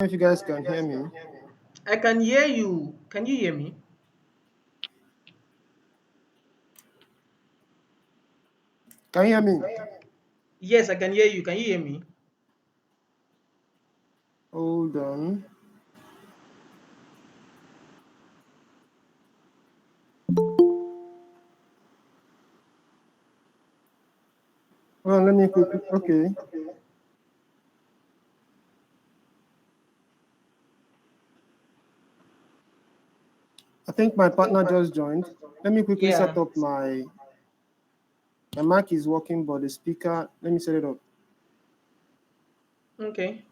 If you guys can hear me. I can hear you. Can you hear me? Can you hear me? Yes, I can hear you. Can you hear me? Hold on. Well, let me quickly. Okay. I think my partner just joined. Let me quickly set Yeah. up my mic is working, but the speaker. Let me set it up. Okay.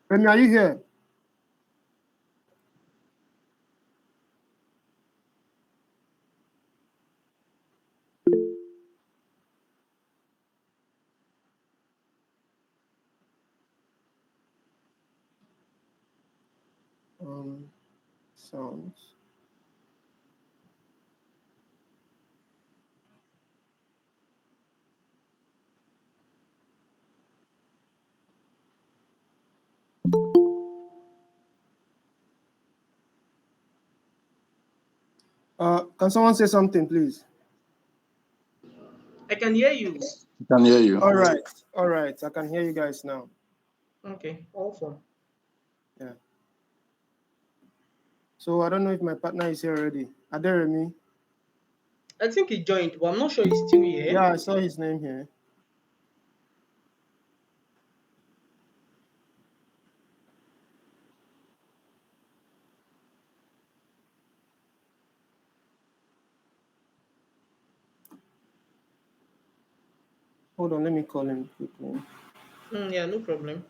Remy, are you here? Um, sounds. Can someone say something, please? I can hear you. Can hear you. All right. All right. I can hear you guys now. Okay. Awesome. Yeah. So I don't know if my partner is here already. Are there Remy? I think he joined, but I'm not sure he's still here. Yeah, I saw his name here. Hold on. Let me call him quickly. Yeah, no problem.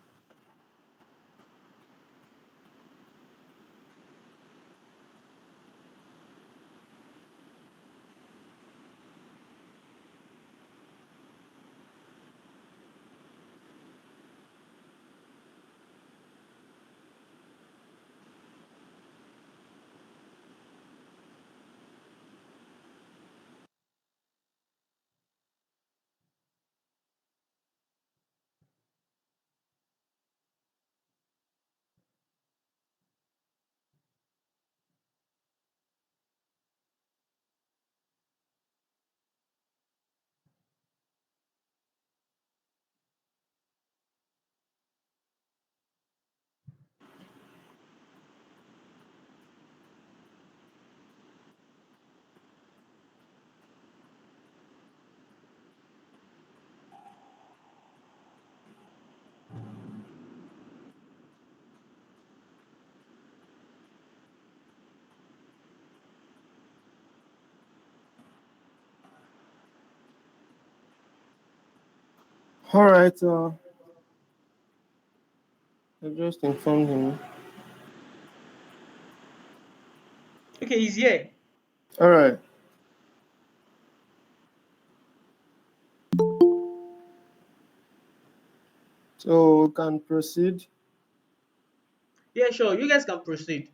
All right. I just informed him. Okay, he's here. All right. So can proceed. Yeah, sure. You guys can proceed.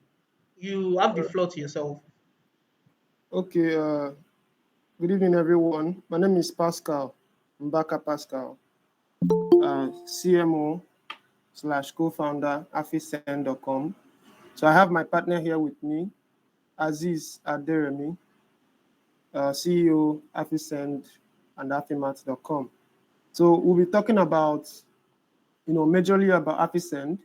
You have the floor to yourself. Okay. Good evening, everyone. My name is Pascal, Mbaka Pascal, CMO slash co-founder, Affisend.com. So I have my partner here with me, Aziz Aderemi, CEO, Affisend and Affimat.com. So we'll be talking about, majorly about Affisend,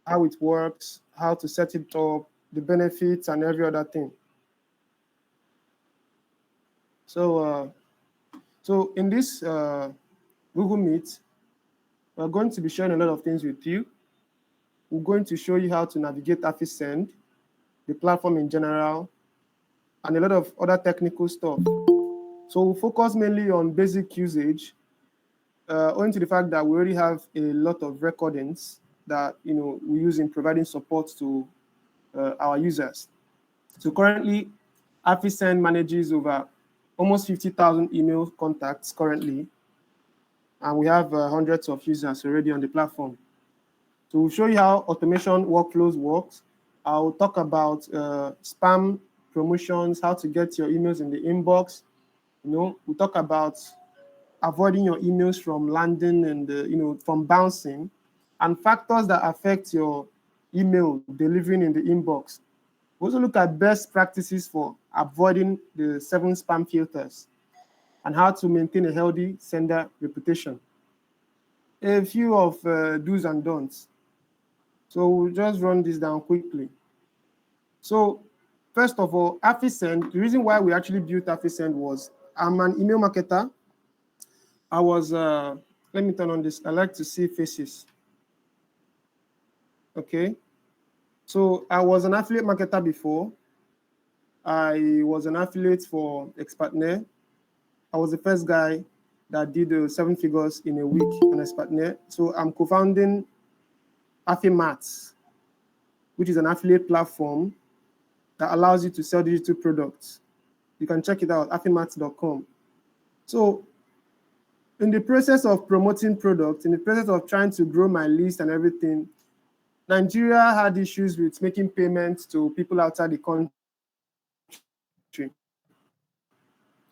how it works, how to set it up, the benefits, and every other thing. So, so in this Google Meet, we're going to be sharing a lot of things with you. We're going to show you how to navigate Affisend, the platform in general, and a lot of other technical stuff. So we'll focus mainly on basic usage, owing to the fact that we already have a lot of recordings that we use in providing support to our users. So currently, Affisend manages over almost 50,000 email contacts currently, and we have hundreds of users already on the platform. So we'll show you how automation workflows works. I'll talk about spam promotions, how to get your emails in the inbox. We talk about avoiding your emails from landing and from bouncing, and factors that affect your email delivering in the inbox. We also look at best practices for avoiding the 7 spam filters and how to maintain a healthy sender reputation. A few of do's and don'ts. So we'll just run this down quickly. So first of all, Affisend, the reason why we actually built Affisend was I'm an email marketer. I was, let me turn on this. I like to see faces. Okay. So I was an affiliate marketer before. I was an affiliate for Expartner. I was the first guy that did 7 figures in a week on Expartner. So I'm co-founding Affimats, which is an affiliate platform that allows you to sell digital products. You can check it out, affimats.com. So in the process of promoting products, in the process of trying to grow my list and everything, Nigeria had issues with making payments to people outside the country.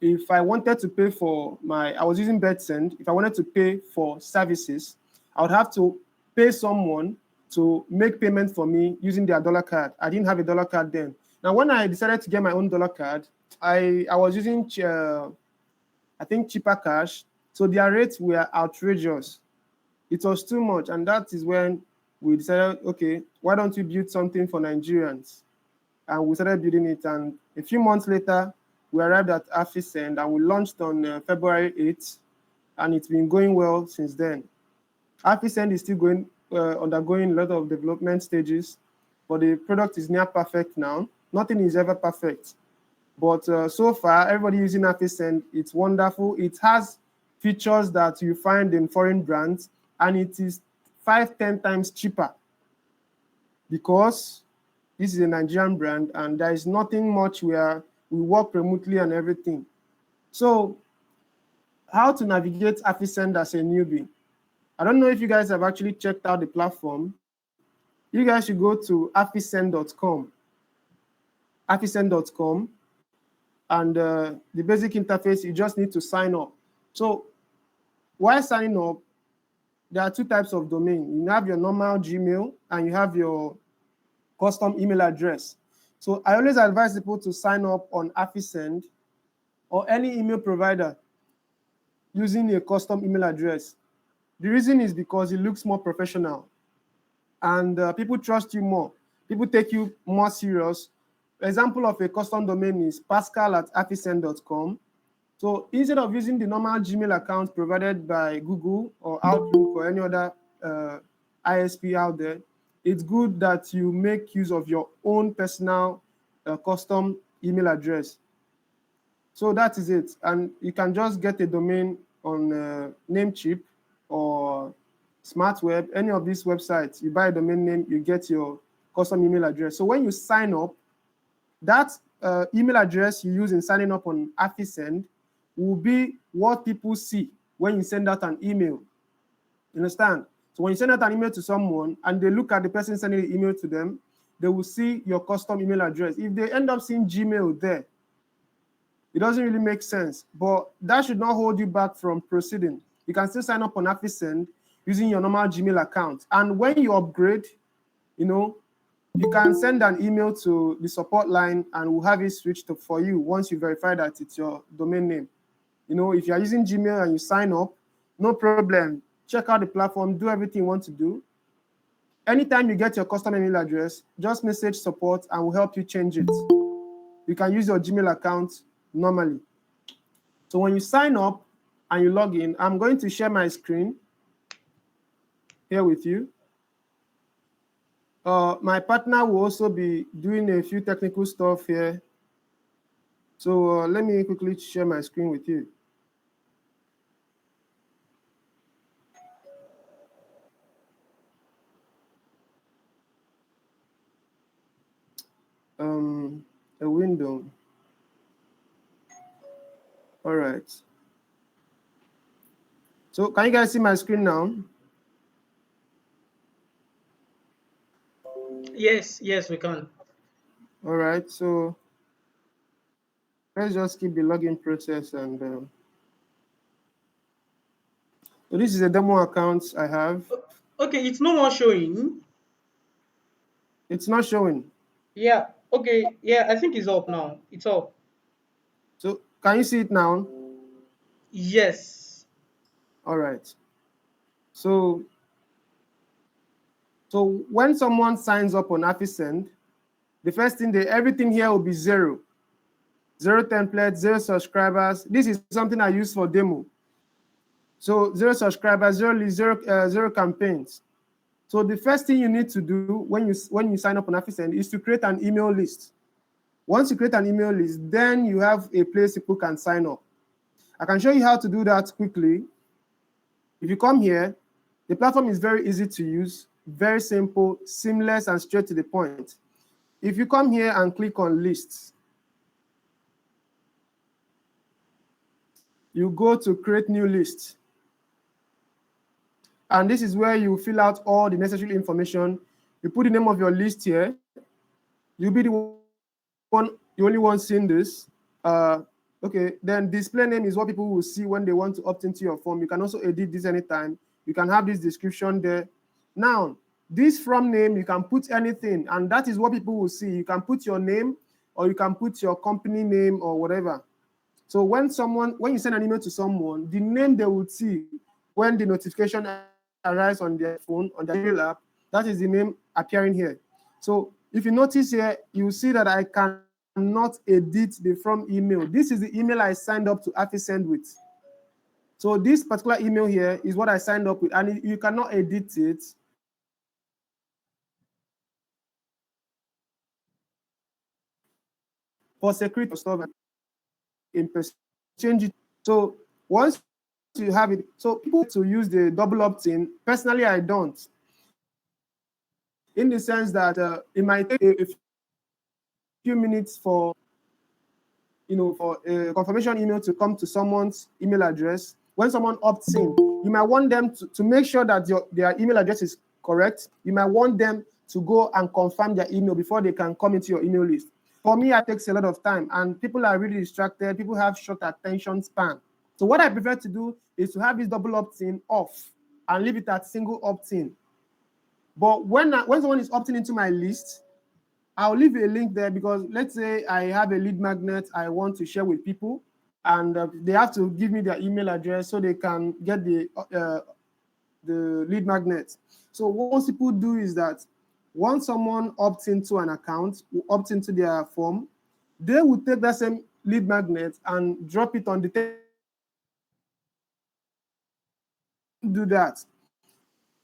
If I wanted to pay for I was using BetSend. If I wanted to pay for services, I would have to pay someone to make payment for me using their dollar card. I didn't have a dollar card then. Now, when I decided to get my own dollar card, I was using, I think, cheaper cash. So their rates were outrageous. It was too much. And that is when we decided, okay, why don't we build something for Nigerians? And we started building it. And a few months later, we arrived at Affisend and we launched on February 8th. And it's been going well since then. Affisend is still undergoing a lot of development stages, but the product is near perfect now. Nothing is ever perfect. But so far, everybody using Affisend, it's wonderful. It has features that you find in foreign brands, and it is 5-10 times cheaper because this is a Nigerian brand, and there is nothing much where we work remotely and everything. So how to navigate Affisend as a newbie? I don't know if you guys have actually checked out the platform. You guys should go to affisend.com. Affisend.com. And the basic interface, you just need to sign up. So while signing up, there are 2 types of domain. You have your normal Gmail and you have your custom email address. So I always advise people to sign up on Affisend or any email provider using a custom email address. The reason is because it looks more professional and people trust you more. People take you more serious. Example of a custom domain is pascal@affisend.com. So instead of using the normal Gmail account provided by Google or Outlook or any other ISP out there, it's good that you make use of your own personal custom email address. So that is it. And you can just get a domain on Namecheap or SmartWeb, any of these websites. You buy a domain name, you get your custom email address. So when you sign up, that email address you use in signing up on Affisend will be what people see when you send out an email. You understand? So when you send out an email to someone and they look at the person sending the email to them, they will see your custom email address. If they end up seeing Gmail there, it doesn't really make sense. But that should not hold you back from proceeding. You can still sign up on Affisend using your normal Gmail account. And when you upgrade, you can send an email to the support line and we'll have it switched for you once you verify that it's your domain name. If you're using Gmail and you sign up, no problem. Check out the platform, do everything you want to do. Anytime you get your custom email address, just message support and we'll help you change it. You can use your Gmail account normally. So when you sign up and you log in, I'm going to share my screen here with you. My partner will also be doing a few technical stuff here. So let me quickly share my screen with you. A window. All right. So can you guys see my screen now? Yes, we can. All right. So let's just keep the login process. And so this is a demo account I have. Okay, it's no more showing. It's not showing. Yeah. Okay. Yeah, I think it's up now. It's up. So can you see it now? Yes. All right. So when someone signs up on Affisend, the first thing everything here will be zero. Zero templates, zero subscribers. This is something I use for demo. So zero subscribers, zero leads, zero campaigns. So the first thing you need to do when you sign up on Affisend is to create an email list. Once you create an email list, then you have a place people can sign up. I can show you how to do that quickly. If you come here, the platform is very easy to use, very simple, seamless, and straight to the point. If you come here and click on lists, you go to create new list. And this is where you fill out all the necessary information. You put the name of your list here. You'll be the only one seeing this. Okay, then display name is what people will see when they want to opt into your form. You can also edit this anytime. You can have this description there. Now, this from name, you can put anything, and that is what people will see. You can put your name, or you can put your company name or whatever. So when you send an email to someone, the name they would see when the notification arrives on their phone, on their email app, that is the name appearing here. So if you notice here, you see that I cannot edit the from email. This is the email I signed up to Affisend with. So this particular email here is what I signed up with, and you cannot edit it. For security stuff in person, change it. So once you have it, so people to use the double opt-in. Personally, I don't, in the sense that it might take a few minutes for for a confirmation email to come to someone's email address. When someone opts in, you might want them to make sure that their email address is correct. You might want them to go and confirm their email before they can come into your email list. For me, it takes a lot of time, and people are really distracted. People have short attention span. So what I prefer to do is to have this double opt-in off and leave it at single opt-in. But when someone is opting into my list, I'll leave a link there, because let's say I have a lead magnet I want to share with people, and they have to give me their email address so they can get the lead magnet. So what most people do is that once someone opts into an account, opts into their form, they will take that same lead magnet and drop it on the do that.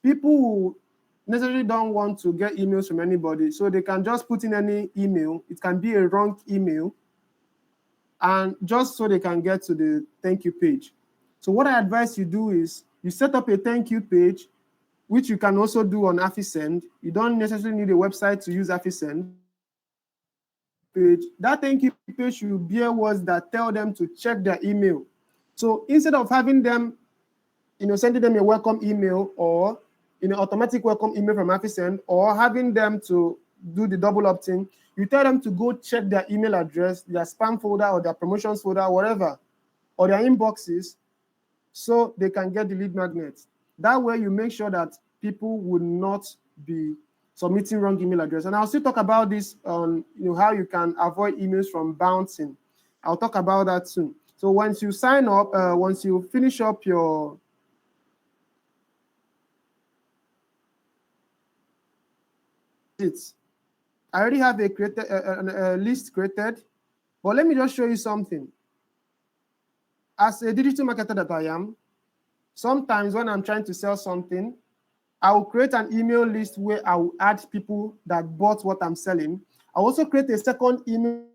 People who necessarily don't want to get emails from anybody, so they can just put in any email. It can be a wrong email, and just so they can get to the thank you page. So what I advise you do is you set up a thank you page, which you can also do on Affisend. You don't necessarily need a website to use Affisend page. That thank you page should bear words that tell them to check their email. So instead of having them, sending them a welcome email, or automatic welcome email from Affisend, or having them to do the double opt-in, you tell them to go check their email address, their spam folder or their promotions folder, whatever, or their inboxes, so they can get the lead magnet. That way you make sure that people would not be submitting wrong email address. And I'll still talk about this on how you can avoid emails from bouncing. I'll talk about that soon. So once you sign up, once you finish up your I already have a list created, but let me just show you something. As a digital marketer that I am, sometimes when I'm trying to sell something, I will create an email list where I will add people that bought what I'm selling. I also create a second email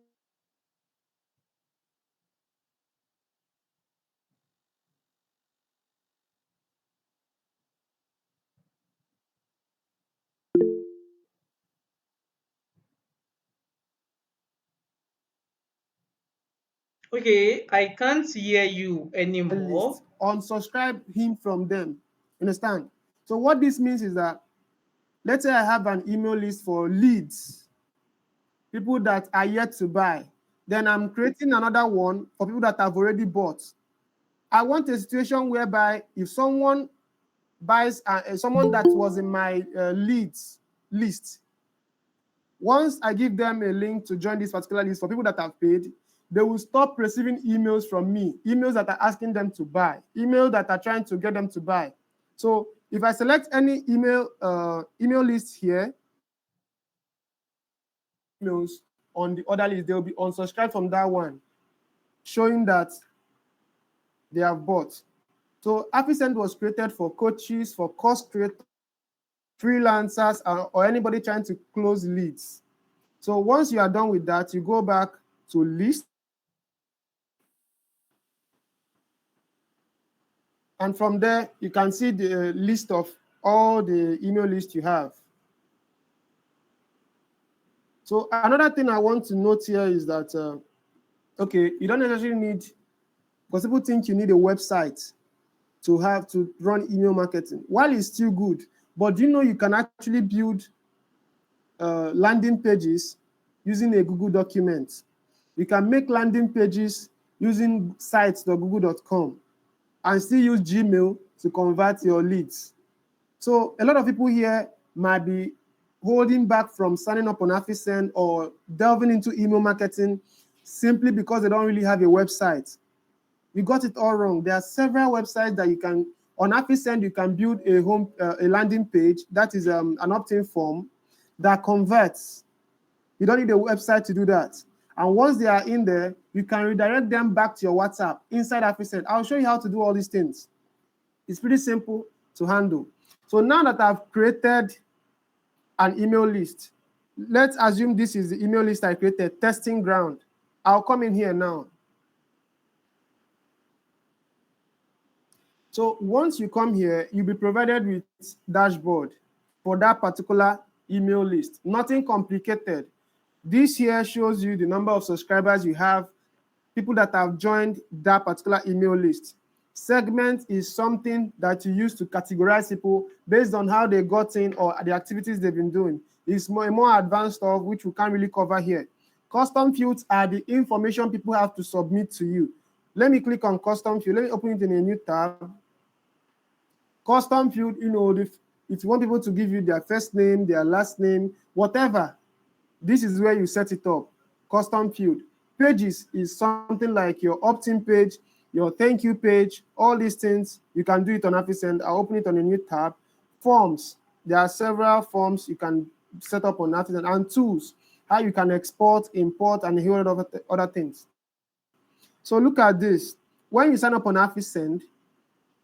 Okay, I can't hear you anymore. list, unsubscribe him from them. Understand? So what this means is that, let's say I have an email list for leads, people that are yet to buy. Then I'm creating another one for people that have already bought. I want a situation whereby if someone buys, someone that was in my leads list, once I give them a link to join this particular list for people that have paid, they will stop receiving emails from me, emails that are asking them to buy, emails that are trying to get them to buy. So if I select any email list here, emails on the other list, they will be unsubscribed from that one, showing that they have bought. So Affisend was created for coaches, for course creators, freelancers, or anybody trying to close leads. So once you are done with that, you go back to list. And from there, you can see the list of all the email lists you have. So another thing I want to note here is that, okay, you don't necessarily need, because people think you need a website to run email marketing. While it's still good, but do you know you can actually build landing pages using a Google document? You can make landing pages using sites.google.com and still use Gmail to convert your leads. So a lot of people here might be holding back from signing up on Affisend or delving into email marketing simply because they don't really have a website. You got it all wrong. There are several websites that you can, on Affisend, you can build a landing page that is an opt-in form that converts. You don't need a website to do that. And once they are in there, you can redirect them back to your WhatsApp inside Affisend. I'll show you how to do all these things. It's pretty simple to handle. So now that I've created an email list, let's assume this is the email list I created, testing ground. I'll come in here now. So once you come here, you'll be provided with dashboard for that particular email list. Nothing complicated. This here shows you the number of subscribers you have, people that have joined that particular email list. Segment is something that you use to categorize people based on how they got in or the activities they've been doing. It's more advanced stuff, which we can't really cover here. Custom fields are the information people have to submit to you. Let me click on custom field. Let me open it in a new tab. Custom field, if you want people to give you their first name, their last name, whatever, this is where you set it up. Custom field. Pages is something like your opt-in page, your thank you page, all these things. You can do it on Affisend. I'll open it on a new tab. Forms. There are several forms you can set up on Affisend, and tools, how you can export, import, and a whole lot of other things. So look at this. When you sign up on Affisend,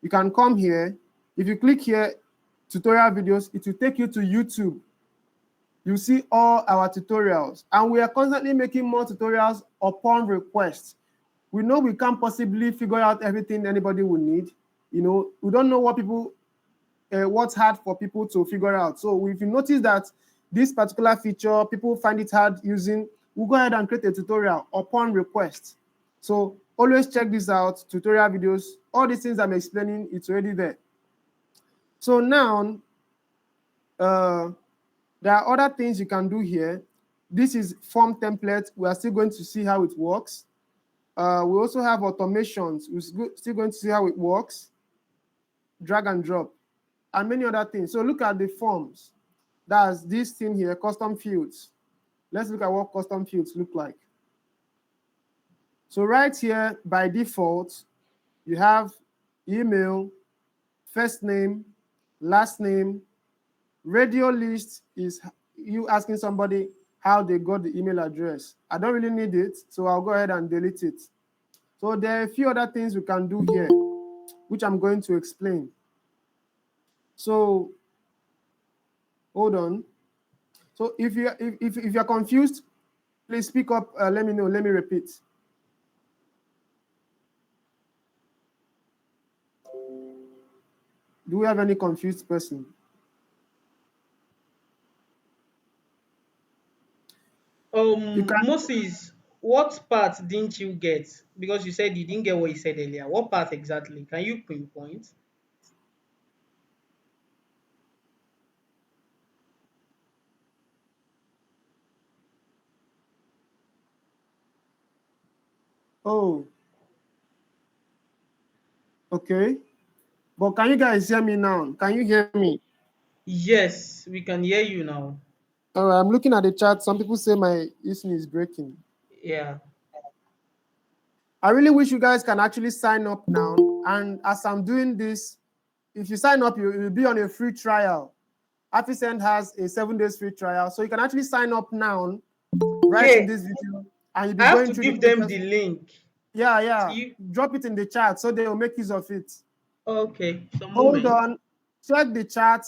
you can come here. If you click here, tutorial videos, it will take you to YouTube. You see all our tutorials, and we are constantly making more tutorials upon request. We know we can't possibly figure out everything anybody will need. We don't know what's hard for people to figure out. So if you notice that this particular feature, people find it hard using, we'll go ahead and create a tutorial upon request. So always check this out, tutorial videos, all these things I'm explaining, it's already there. So now, there are other things you can do here. This is form template. We are still going to see how it works. We also have automations. We're still going to see how it works. Drag and drop, and many other things. So look at the forms. That's this thing here, custom fields. Let's look at what custom fields look like. So right here, by default, you have email, first name, last name. Radio list is you asking somebody how they got the email address. I don't really need it, so I'll go ahead and delete it. So there are a few other things we can do here, which I'm going to explain. So hold on. So if you're confused, please speak up. Let me know. Let me repeat. Do we have any confused person? You can. Moses, what part didn't you get? Because you said you didn't get what you said earlier. What part exactly? Can you pinpoint? Oh, okay. But can you guys hear me now? Can you hear me? Yes, we can hear you now. All right, I'm looking at the chat. Some people say my listening is breaking. Yeah. I really wish you guys can actually sign up now. And as I'm doing this, if you sign up, you'll be on a free trial. Affisend has a 7 days free trial. So you can actually sign up now, right in Okay. this video, and you'll be I have going to through the give them process. the link. Yeah, So yeah. you Drop it in the chat so they will make use of it. okay, some Hold moment. on. Check the chat.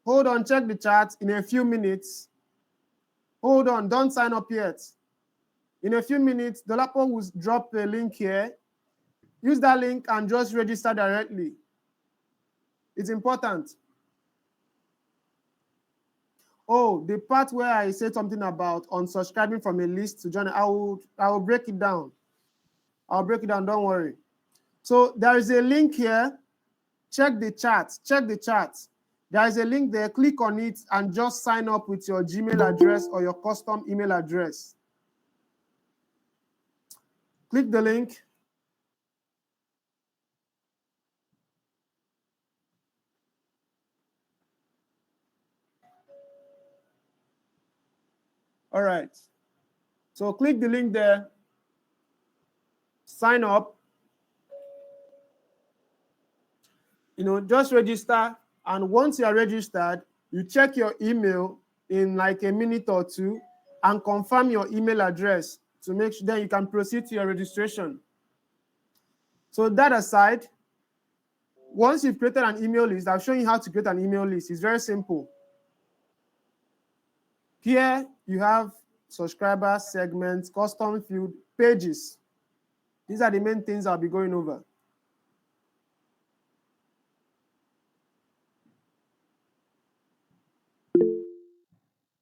Hold on, check the chat in a few minutes. Hold on, don't sign up yet. In a few minutes, Dolapo will drop a link here. Use that link and just register directly. It's important. Oh, the part where I said something about unsubscribing from a list to join, I will break it down. I'll break it down, don't worry. So there is a link here. Check the chat. Check the chat. There is a link there. Click on it and just sign up with your Gmail address or your custom email address. Click the link. All right. So click the link there. Sign up. Just register. And once you are registered, you check your email in like a minute or two and confirm your email address to make sure then you can proceed to your registration. So that aside, once you've created an email list, I'll show you how to create an email list. It's very simple. Here you have subscribers, segments, custom field, pages. These are the main things I'll be going over.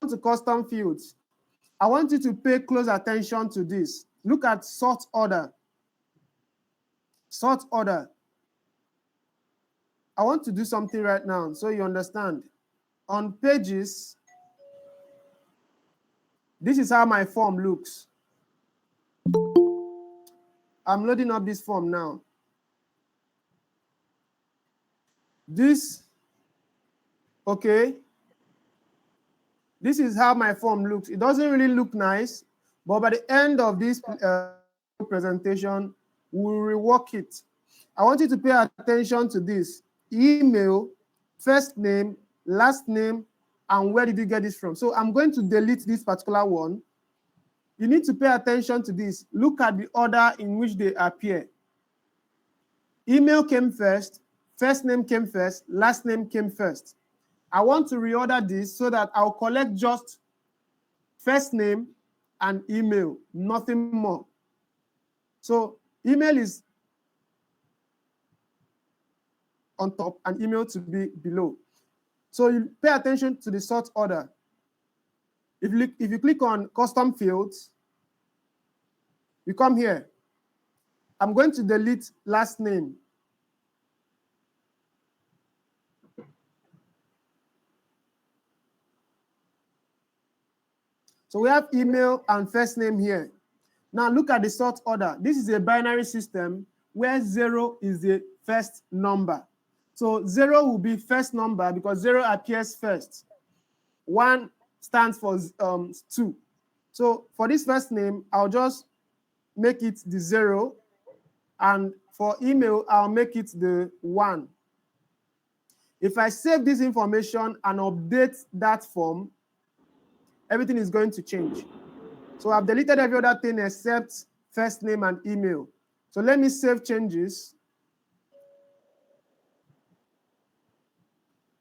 To custom fields, I want you to pay close attention to this. Look at sort order. Sort order. I want to do something right now so you understand. On pages, this is how my form looks. I'm loading up this form now. This, okay. This is how my form looks. It doesn't really look nice, but by the end of this presentation, we'll rework it. I want you to pay attention to this. Email, first name, last name, and where did you get this from? So I'm going to delete this particular one. You need to pay attention to this. Look at the order in which they appear. Email came first name came first, last name came first. I want to reorder this so that I'll collect just first name and email, nothing more. So email is on top and email to be below. So you pay attention to the sort order. If you click on custom fields, you come here. I'm going to delete last name. So we have email and first name here. Now look at the sort order. This is a binary system where 0 is the first number. So 0 will be first number because 0 appears first. 1 stands for 2. So for this first name, I'll just make it the 0. And for email, I'll make it the 1. If I save this information and update that form, everything is going to change. So I've deleted every other thing except first name and email. So let me save changes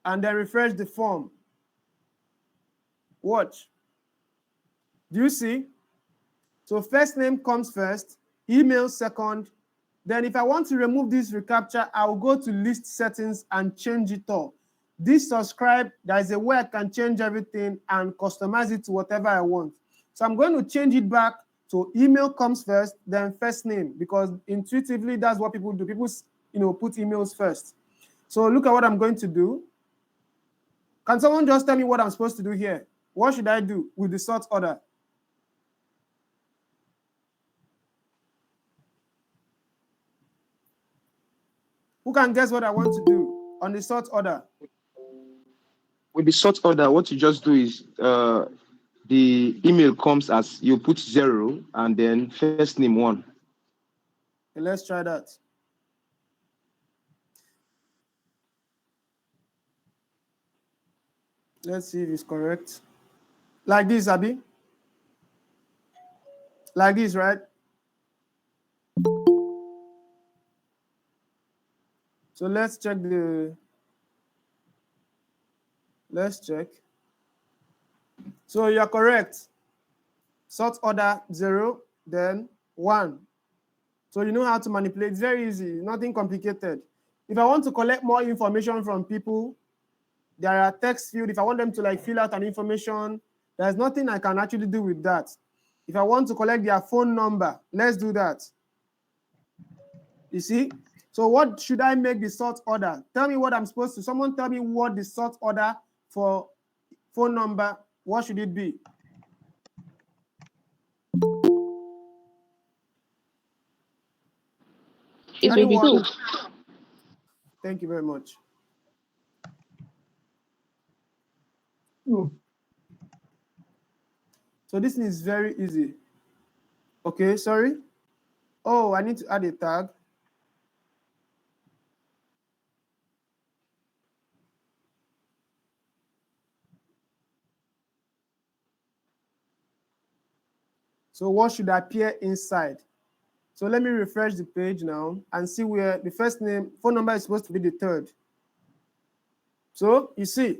and then refresh the form. Watch. Do you see? So first name comes first, email second. Then if I want to remove this reCAPTCHA, I'll go to list settings and change it all. This subscribe, there's a way I can change everything and customize it to whatever I want. So I'm going to change it back to email comes first, then first name, because intuitively that's what people do. People, put emails first. So look at what I'm going to do. Can someone just tell me what I'm supposed to do here? What should I do with the sort order? Who can guess what I want to do on the sort order? With the sort order, what you just do is the email comes as you put 0 and then first name 1. Okay, let's try that. Let's see if it's correct. Like this, Abby. Like this, right? So let's check. So you're correct. Sort order 0, then 1. So you know how to manipulate. It's very easy, nothing complicated. If I want to collect more information from people, there are text field. If I want them to like fill out an information, there's nothing I can actually do with that. If I want to collect their phone number, let's do that. You see? So what should I make the sort order? Tell me what I'm supposed to. Someone tell me what the sort order for phone number, what should it be? It will be Anyone? 2. Thank you very much. So this is very easy. Okay, sorry. Oh, I need to add a tag. So what should appear inside? So let me refresh the page now and see where the first name, phone number is supposed to be the third. So you see,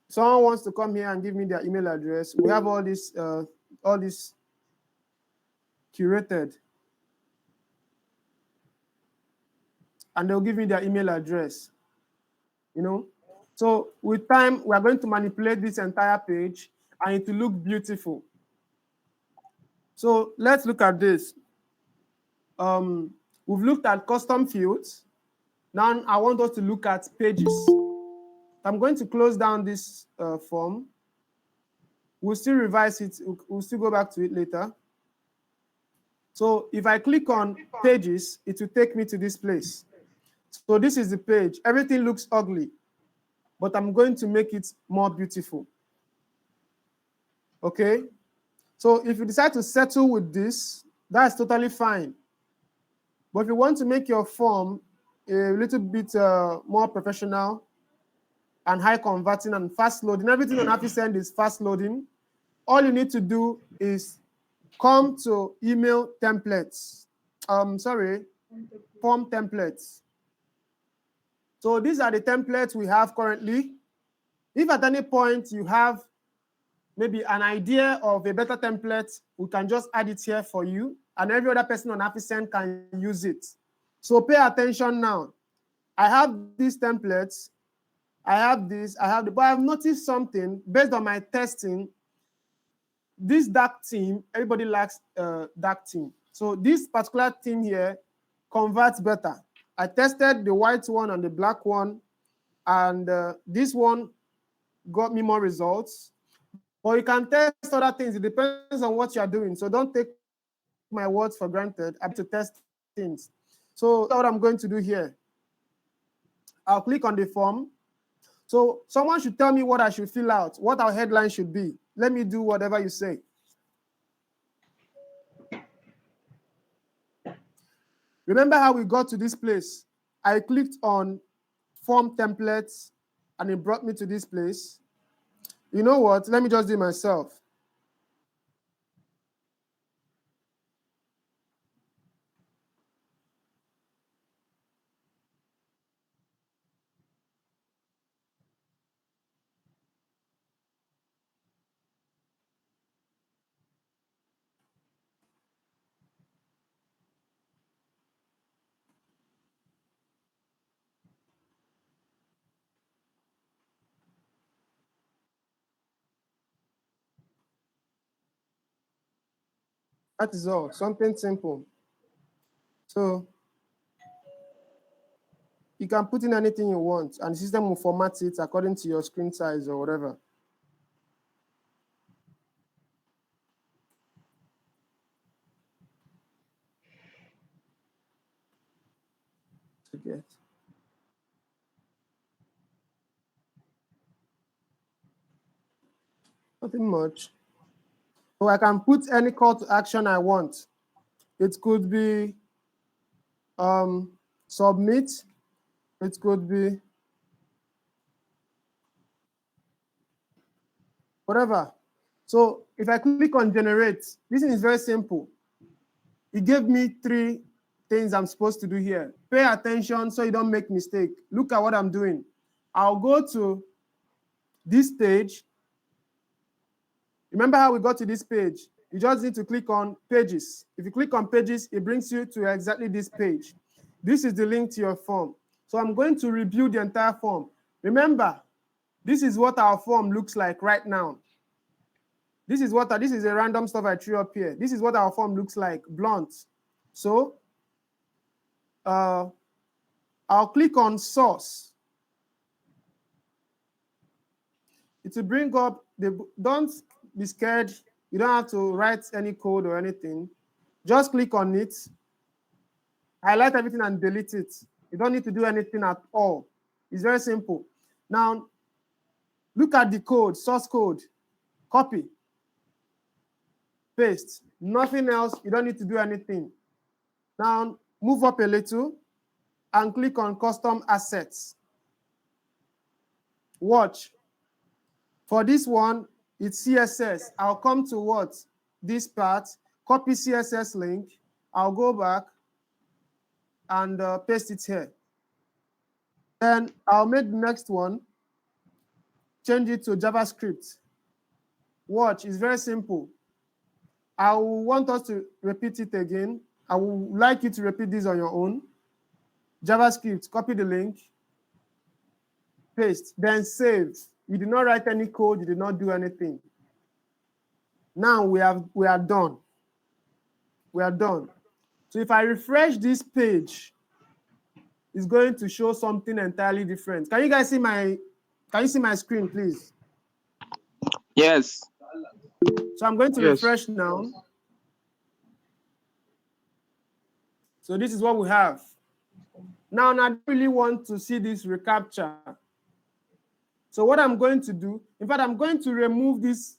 someone wants to come here and give me their email address. We have all this curated. And they'll give me their email address. You know? So with time, we are going to manipulate this entire page and it will look beautiful. So let's look at this. We've looked at custom fields. Now I want us to look at pages. I'm going to close down this form. We'll still revise it. We'll still go back to it later. So if I click on pages, it will take me to this place. So this is the page. Everything looks ugly, but I'm going to make it more beautiful. Okay? So if you decide to settle with this, that's totally fine. But if you want to make your form a little bit more professional and high converting and fast loading, everything on Affisend is fast loading. All you need to do is come to email templates. Form templates. So these are the templates we have currently. If at any point you have maybe an idea of a better template, we can just add it here for you, and every other person on Affisend can use it. So pay attention now. I have these templates. I have this, but I've noticed something based on my testing. This dark theme, everybody likes dark theme. So this particular theme here converts better. I tested the white one and the black one, and this one got me more results. But you can test other things. It depends on what you're doing. So don't take my words for granted. I have to test things. So that's what I'm going to do here. I'll click on the form. So someone should tell me what I should fill out, what our headline should be. Let me do whatever you say. Remember how we got to this place? I clicked on form templates and it brought me to this place. You know what? Let me just do it myself. That is all, something simple. So you can put in anything you want and the system will format it according to your screen size or whatever. to get. Nothing much. So I can put any call to action I want. It could be submit. It could be whatever. So if I click on generate, this is very simple. It gave me 3 things I'm supposed to do here. Pay attention so you don't make mistake. Look at what I'm doing. I'll go to this page. Remember how we got to this page? You just need to click on pages. If you click on pages, it brings you to exactly this page. This is the link to your form. So I'm going to review the entire form. Remember, this is what our form looks like right now. This is a random stuff I threw up here. This is what our form looks like, blunt. So I'll click on source. It will bring up don't be scared. You don't have to write any code or anything. Just click on it, highlight everything and delete it. You don't need to do anything at all. It's very simple. Now, look at the code, source code, copy, paste. Nothing else. You don't need to do anything. Now, move up a little and click on custom assets. Watch. For this one, it's CSS. I'll come to what? This part, copy CSS link. I'll go back and paste it here. Then I'll make the next one, change it to JavaScript. Watch, it's very simple. I will want us to repeat it again. I would like you to repeat this on your own. JavaScript, copy the link, paste, then save. You did not write any code, you did not do anything. Now we are done. We are done. So if I refresh this page, it's going to show something entirely different. Can you guys see my screen, please? Yes. So I'm going to refresh now. So this is what we have. Now I really want to see this recaptcha. So what I'm going to do, in fact, I'm going to remove this,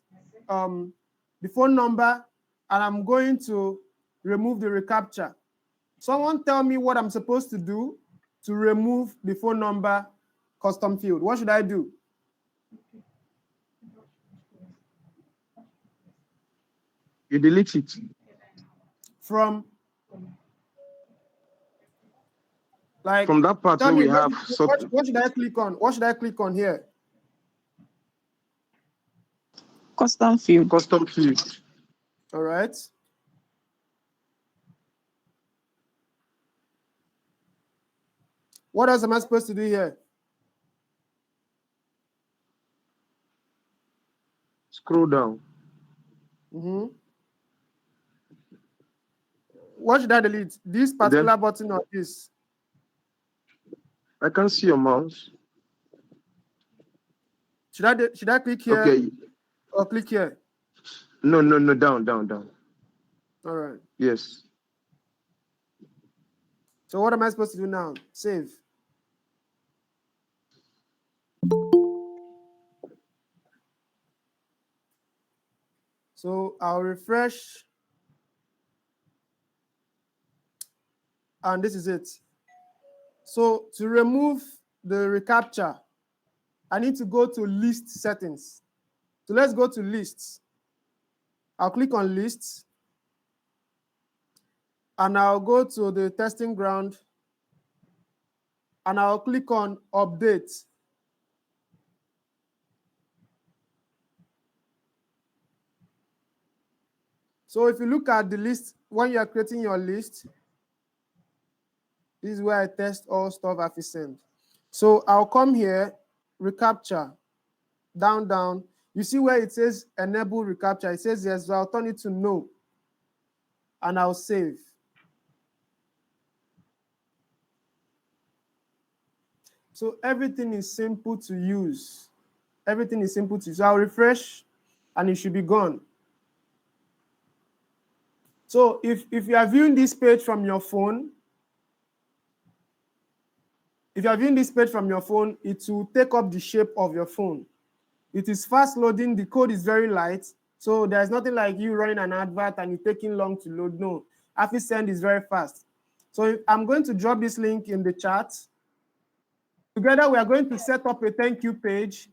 the phone number, and I'm going to remove the recaptcha. Someone tell me what I'm supposed to do to remove the phone number custom field. What should I do? You delete it. From that part where we have what should I click on? What should I click on here? Custom field. Custom field. All right. What else am I supposed to do here? Scroll down. What should I delete? This particular button or this? I can't see your mouse. Should I click here? Okay. Or click here? No, down. All right. Yes. So what am I supposed to do now? Save. So I'll refresh. And this is it. So to remove the recaptcha, I need to go to list settings. So let's go to lists. I'll click on lists. And I'll go to the testing ground. And I'll click on update. So if you look at the list, when you are creating your list, this is where I test all stuff Affisend. So I'll come here, recaptcha, down. You see where it says enable recaptcha. It says yes, so I'll turn it to no. And I'll save. So everything is simple to use. Everything is simple to use. So I'll refresh and it should be gone. So if you are viewing this page from your phone, If you are viewing this page from your phone, it will take up the shape of your phone. It is fast loading. The code is very light. So there's nothing like you running an advert and it taking long to load. No, Affisend is very fast. So I'm going to drop this link in the chat. Together, we are going to set up a thank you page.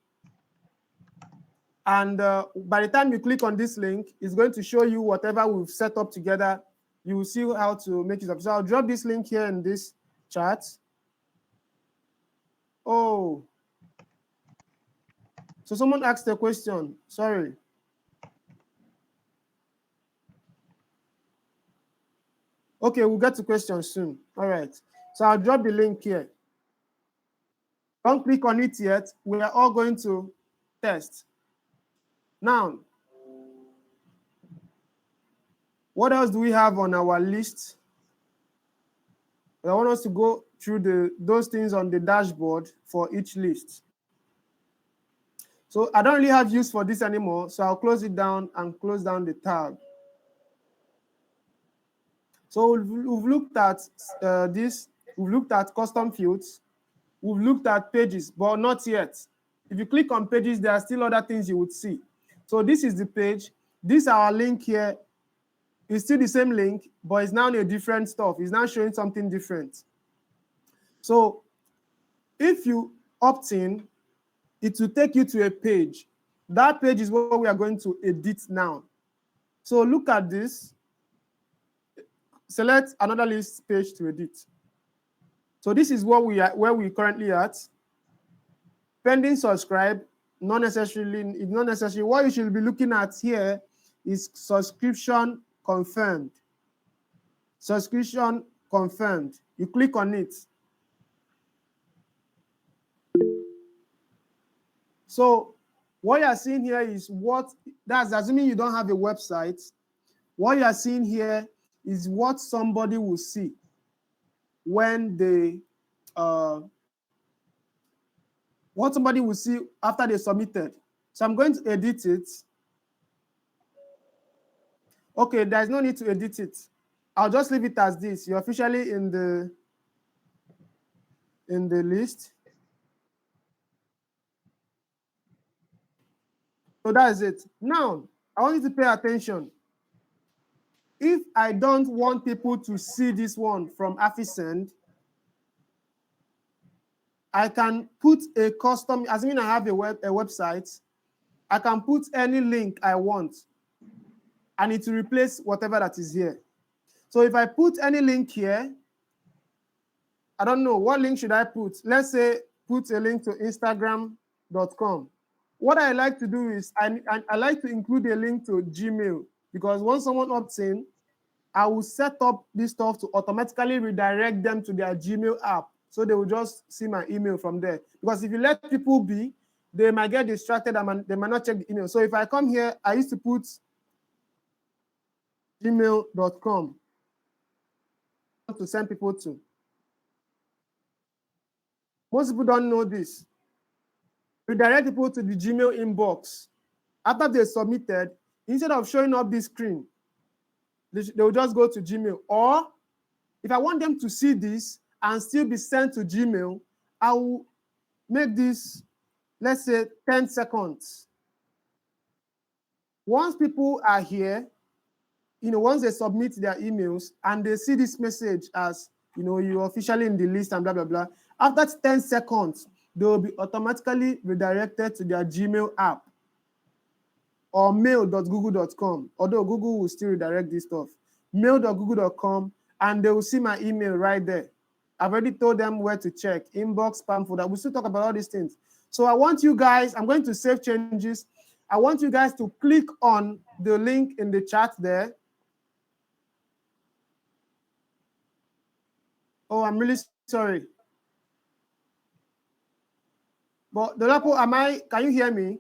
And by the time you click on this link, it's going to show you whatever we've set up together. You will see how to make it up. So I'll drop this link here in this chat. Oh. So someone asked a question. Sorry. Okay, we'll get to questions soon. All right. So I'll drop the link here. Don't click on it yet. We are all going to test. Now, what else do we have on our list? I want us to go through those things on the dashboard for each list. So I don't really have use for this anymore, so I'll close it down and close down the tab. So we've looked at this, we've looked at custom fields, we've looked at pages, but not yet. If you click on pages, there are still other things you would see. So this is the page. This our link here is still the same link, but it's now a different stuff. It's now showing something different. So if you opt in, it will take you to a page. That page is what we are going to edit now. So look at this. Select another list page to edit. So this is what we are, where we currently at. Pending subscribe, not necessarily. It's not necessary. What you should be looking at here is subscription confirmed. Subscription confirmed. You click on it. So what you are seeing here is that's assuming you don't have a website. What you are seeing here is what somebody will see when they what somebody will see after they submitted. So I'm going to edit it. Okay, there's no need to edit it. I'll just leave it as this. You're officially in the list. So that is it. Now, I want you to pay attention. If I don't want people to see this one from Affisend, I can put a custom, assuming I have a website, I can put any link I want, and it will replace whatever that is here. So if I put any link here, I don't know, what link should I put? Let's say put a link to Instagram.com. What I like to do is I like to include a link to Gmail, because once someone opts in, I will set up this stuff to automatically redirect them to their Gmail app. So they will just see my email from there. Because if you let people be, they might get distracted and they might not check the email. So if I come here, I used to put gmail.com to send people to. Most people don't know this. Redirect people to the Gmail inbox. After they submitted, instead of showing up this screen, they will just go to Gmail. Or if I want them to see this and still be sent to Gmail, I will make this, let's say, 10 seconds. Once people are here, once they submit their emails and they see this message as, you're officially in the list and blah, blah, blah, after 10 seconds, they will be automatically redirected to their Gmail app or mail.google.com, although Google will still redirect this stuff. Mail.google.com, and they will see my email right there. I've already told them where to check, inbox, spam folder. We'll still talk about all these things. So I want you guys, I'm going to save changes. I want you guys to click on the link in the chat there. Oh, I'm really sorry. But Dolapo, can you hear me?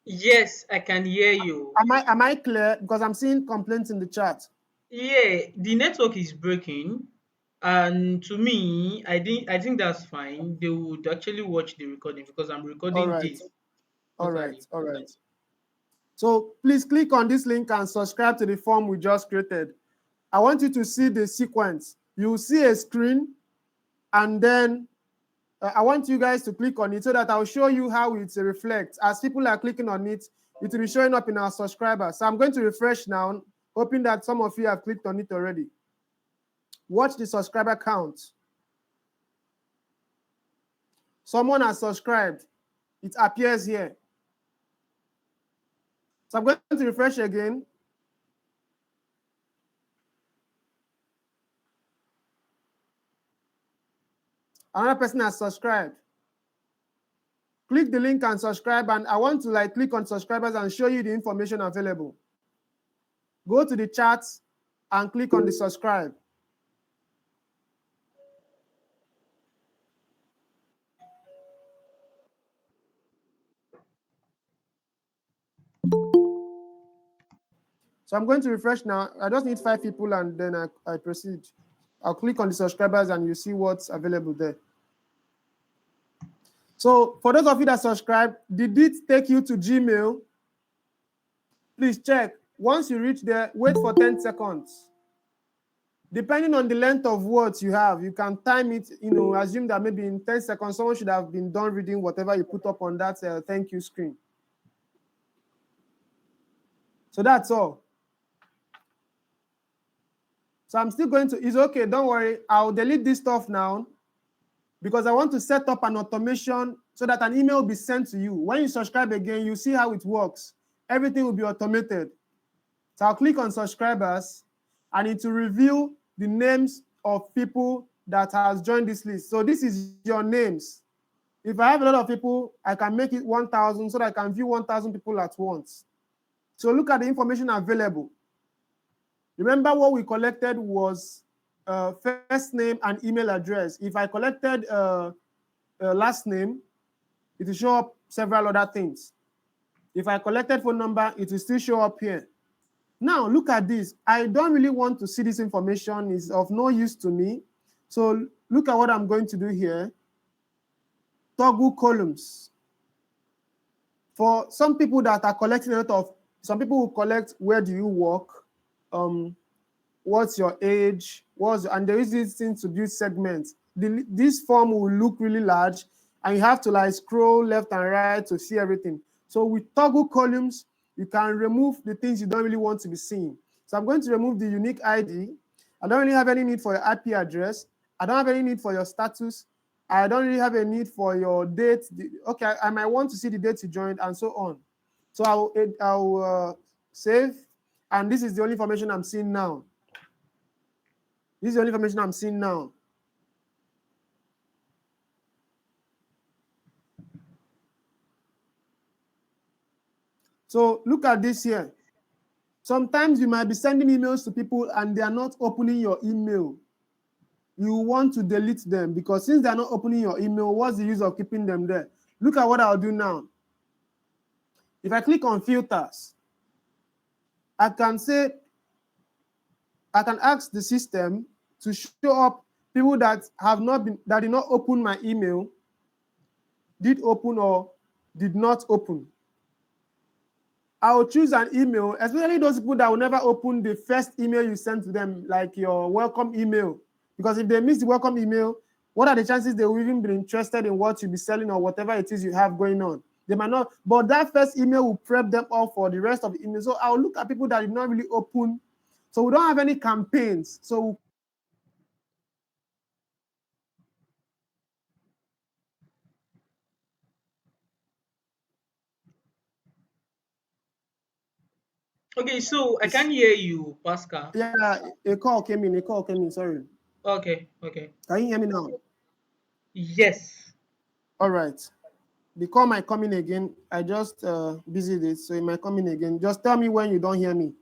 Yes, I can hear you. Am I clear? Because I'm seeing complaints in the chat. Yeah, the network is breaking, and to me, I think that's fine. They would actually watch the recording because I'm recording All right. this. All Totally. right. All right. So please click on this link and subscribe to the form we just created. I want you to see the sequence. You will see a screen. and then I want you guys to click on it so that I'll show you how it reflects. As people are clicking on it, it will be showing up in our subscribers. So I'm going to refresh now, hoping that some of you have clicked on it already. Watch the subscriber count. Someone has subscribed. It appears here. So I'm going to refresh again. Another person has subscribed. Click the link and subscribe, and I want to click on subscribers and show you the information available. Go to the chat and click on the subscribe. So I'm going to refresh now. I just need 5 people and then I proceed. I'll click on the subscribers and you see what's available there. So for those of you that subscribe, did it take you to Gmail? Please check. Once you reach there, wait for 10 seconds. Depending on the length of words you have, you can time it, assume that maybe in 10 seconds, someone should have been done reading whatever you put up on that thank you screen. So that's all. So I'm still going to, it's okay, don't worry. I'll delete this stuff now because I want to set up an automation so that an email will be sent to you. When you subscribe again, you see how it works. Everything will be automated. So I'll click on subscribers and it will reveal the names of people that has joined this list. So this is your names. If I have a lot of people, I can make it 1,000 so that I can view 1,000 people at once. So look at the information available. Remember what we collected was first name and email address. If I collected last name, it will show up several other things. If I collected phone number, it will still show up here. Now, look at this. I don't really want to see this information. It's of no use to me. So look at what I'm going to do here. Toggle columns. For some people that are collecting a lot of, some people will collect where do you work, what's your age, and there is this thing to build segments. This form will look really large, and you have to scroll left and right to see everything. So with toggle columns, you can remove the things you don't really want to be seen. So I'm going to remove the unique ID. I don't really have any need for your IP address. I don't have any need for your status. I don't really have a need for your date. Okay, I might want to see the date you joined and so on. So I'll save, and this is the only information I'm seeing now. This is the only information I'm seeing now. So look at this here. Sometimes you might be sending emails to people and they are not opening your email. You want to delete them because since they're not opening your email, what's the use of keeping them there? Look at what I'll do now. If I click on filters, I can ask the system to show up people that did not open my email, did open or did not open. I'll choose an email, especially those people that will never open the first email you send to them, like your welcome email. Because if they miss the welcome email, what are the chances they will even be interested in what you'll be selling or whatever it is you have going on? They might not, but that first email will prep them up for the rest of the email. So I'll look at people that did not really open. So we don't have any campaigns. So Okay, so I can hear you, Pascal. yeah, a call came in, sorry. Okay, okay. Can you hear me now? Yes. All right. The call might come in again. I just busied it, so it might come in again. Just tell me when you don't hear me.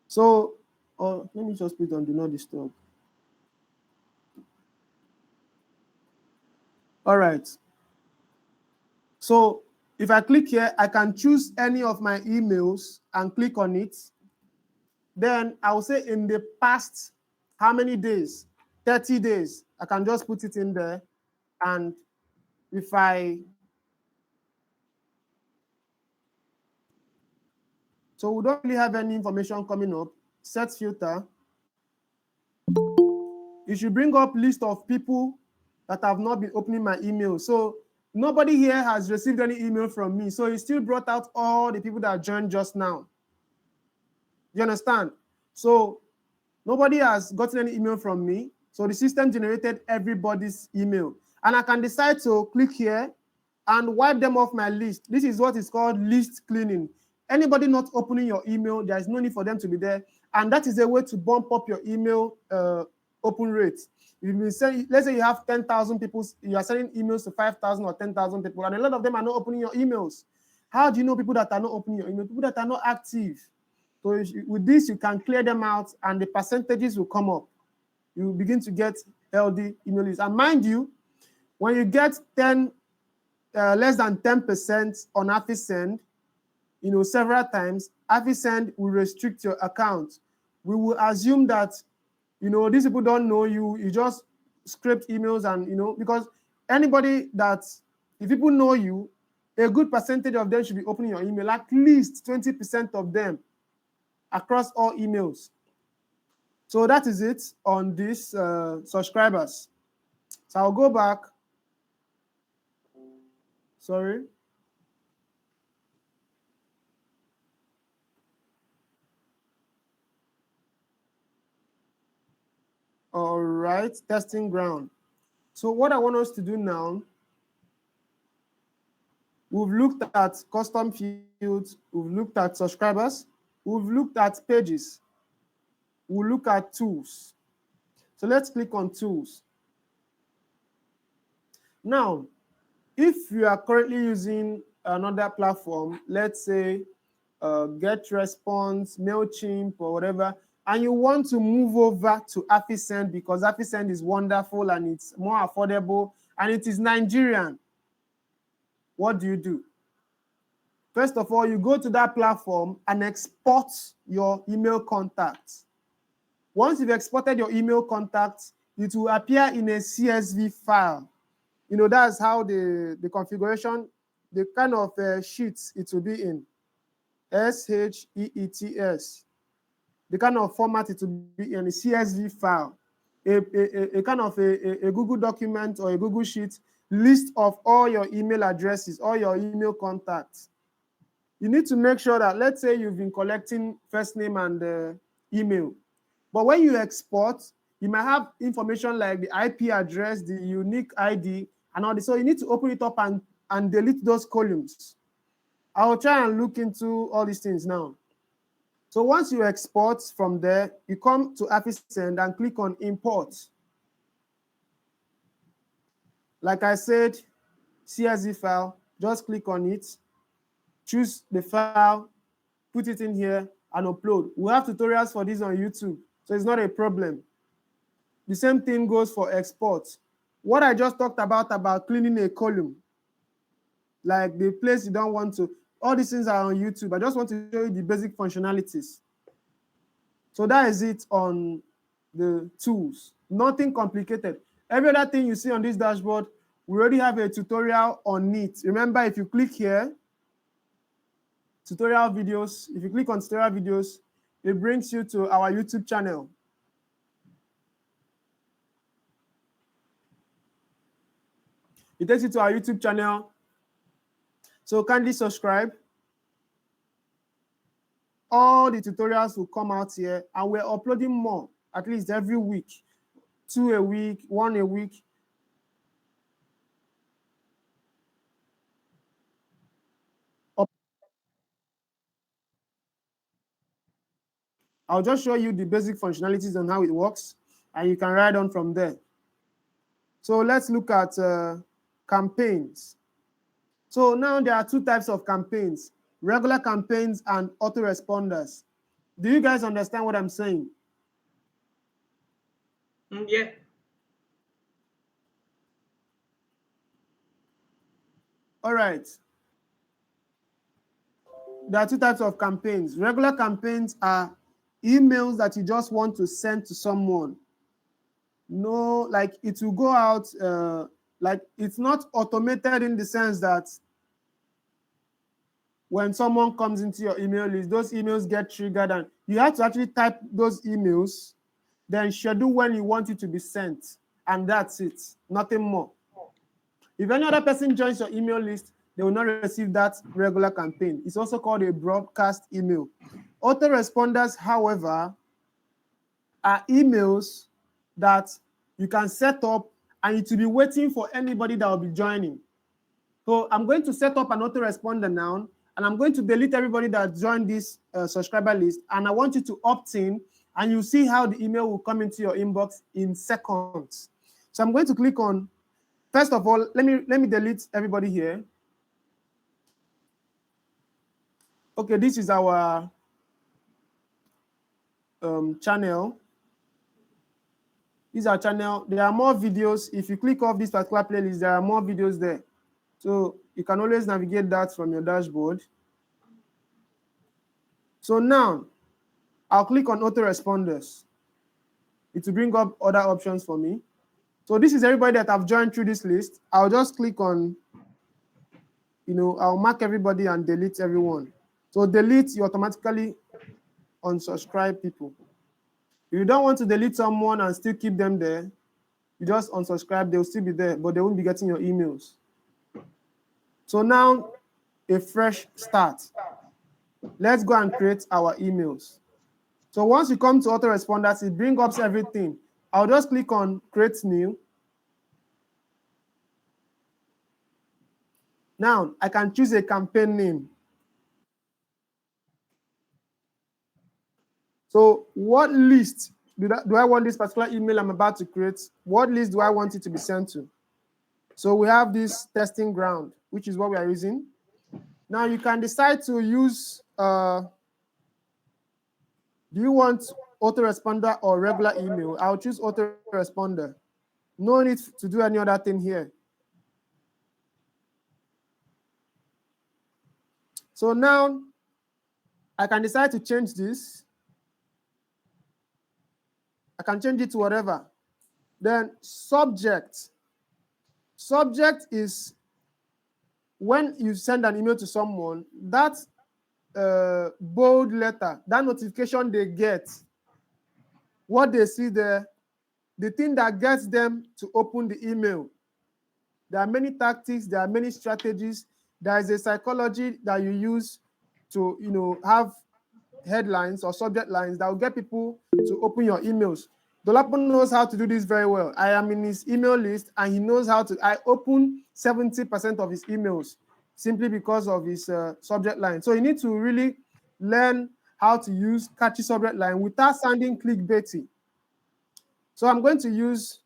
So let me just put on do not disturb. All right. So if I click here, I can choose any of my emails and click on it. Then I will say in the past, how many days? 30 days. I can just put it in there. And if so we don't really have any information coming up. Set filter. It should bring up list of people that have not been opening my email. So nobody here has received any email from me. So it still brought out all the people that joined just now. You understand? So nobody has gotten any email from me. So the system generated everybody's email. And I can decide to click here and wipe them off my list. This is what is called list cleaning. Anybody not opening your email, there is no need for them to be there. And that is a way to bump up your email open rate. You've been saying, let's say you have 10,000 people, you are sending emails to 5,000 or 10,000 people, and a lot of them are not opening your emails. How do you know people that are not opening your email? People that are not active. So with this, you can clear them out and the percentages will come up. You begin to get healthy email lists. And mind you, when you get less than 10% on Affisend, several times, Affisend will restrict your account. We will assume that, these people don't know you. You just scrape emails and, because anybody that, if people know you, a good percentage of them should be opening your email, at least 20% of them across all emails. So that is it on these subscribers. So I'll go back. Sorry. All right, testing ground. So what I want us to do now, we've looked at custom fields, we've looked at subscribers, we've looked at pages, we'll look at tools. So let's click on tools. Now, if you are currently using another platform, let's say GetResponse, MailChimp, or whatever, and you want to move over to Affisend because Affisend is wonderful and it's more affordable and it is Nigerian, what do you do? First of all, you go to that platform and export your email contacts. Once you've exported your email contacts, it will appear in a CSV file. That's how the configuration, the kind of sheets it will be in. SHEETS. The kind of format it will be in a CSV file, a kind of a Google document or a Google sheet, list of all your email addresses, all your email contacts. You need to make sure that, let's say you've been collecting first name and email, but when you export, you might have information like the IP address, the unique ID, and all this. So you need to open it up and delete those columns. I'll try and look into all these things now. So once you export from there, you come to Affisend and click on import. Like I said, CSV file, just click on it, choose the file, put it in here and upload. We have tutorials for this on YouTube, so it's not a problem. The same thing goes for export. What I just talked about cleaning a column, like the place you don't want to, all these things are on YouTube. I just want to show you the basic functionalities. So that is it on the tools. Nothing complicated. Every other thing you see on this dashboard, we already have a tutorial on it. Remember, if you click here, tutorial videos, if you click on tutorial videos, it brings you to our YouTube channel. It takes you to our YouTube channel. So kindly subscribe. All the tutorials will come out here, and we're uploading more, at least every week, 2 a week, 1 a week. I'll just show you the basic functionalities and how it works, and you can ride on from there. So let's look at campaigns. So now there are 2 types of campaigns, regular campaigns and autoresponders. Do you guys understand what I'm saying? Yeah. All right. There are 2 types of campaigns. Regular campaigns are emails that you just want to send to someone. No, like it will go out, like it's not automated in the sense that when someone comes into your email list, those emails get triggered and you have to actually type those emails, then schedule when you want it to be sent. and that's it, nothing more. If any other person joins your email list, they will not receive that regular campaign. It's also called a broadcast email. Autoresponders, however, are emails that you can set up and it will be waiting for anybody that will be joining. So I'm going to set up an autoresponder now, and I'm going to delete everybody that joined this subscriber list, and I want you to opt in, and you see how the email will come into your inbox in seconds. So I'm going to click on, first of all, let me delete everybody here. Okay, this is our channel. This is our channel. There are more videos. If you click off this particular playlist, there are more videos there. So you can always navigate that from your dashboard. So now I'll click on autoresponders. It will bring up other options for me. So this is everybody that I've joined through this list. I'll just click on, I'll mark everybody and delete everyone. So delete, you automatically unsubscribe people. If you don't want to delete someone and still keep them there, you just unsubscribe, they'll still be there, but they won't be getting your emails. So now, a fresh start. Let's go and create our emails. So once you come to autoresponders, it brings up everything. I'll just click on create new. Now, I can choose a campaign name. So what list do I want this particular email I'm about to create? What list do I want it to be sent to? So we have this testing ground, which is what we are using. Now you can decide to use, do you want autoresponder or regular email? I'll choose autoresponder. No need to do any other thing here. So now I can decide to change this. I can change it to whatever. Then subject. Subject is when you send an email to someone, that bold letter, that notification they get, what they see there, the thing that gets them to open the email. There are many tactics, there are many strategies. There is a psychology that you use to, have headlines or subject lines that will get people to open your emails. Dolapo knows how to do this very well. I am in his email list, and he knows how to. I open 70% of his emails simply because of his subject line. So you need to really learn how to use catchy subject line without sounding clickbaity. So I'm going to use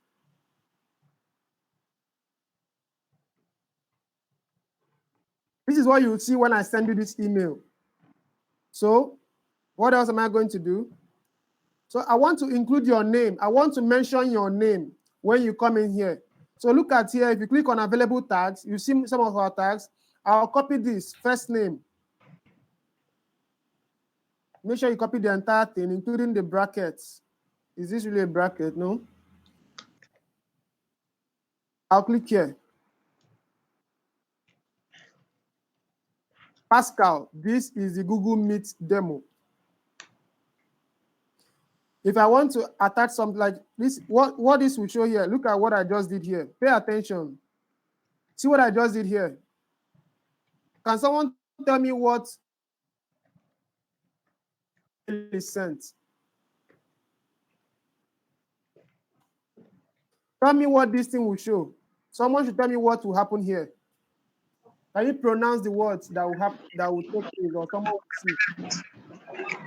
this is what you will see when I send you this email. So what else am I going to do? So I want to include your name. I want to mention your name when you come in here. So look at here, if you click on available tags, you see some of our tags. I'll copy this, first name. Make sure you copy the entire thing, including the brackets. Is this really a bracket? No? I'll click here. Pascal, this is the Google Meet demo. If I want to attach something like this, what this will show here, look at what I just did here. Pay attention. See what I just did here. Can someone tell me what is sent? Tell me what this thing will show. Someone should tell me what will happen here. Can you pronounce the words that will happen, that will take place, or someone will see?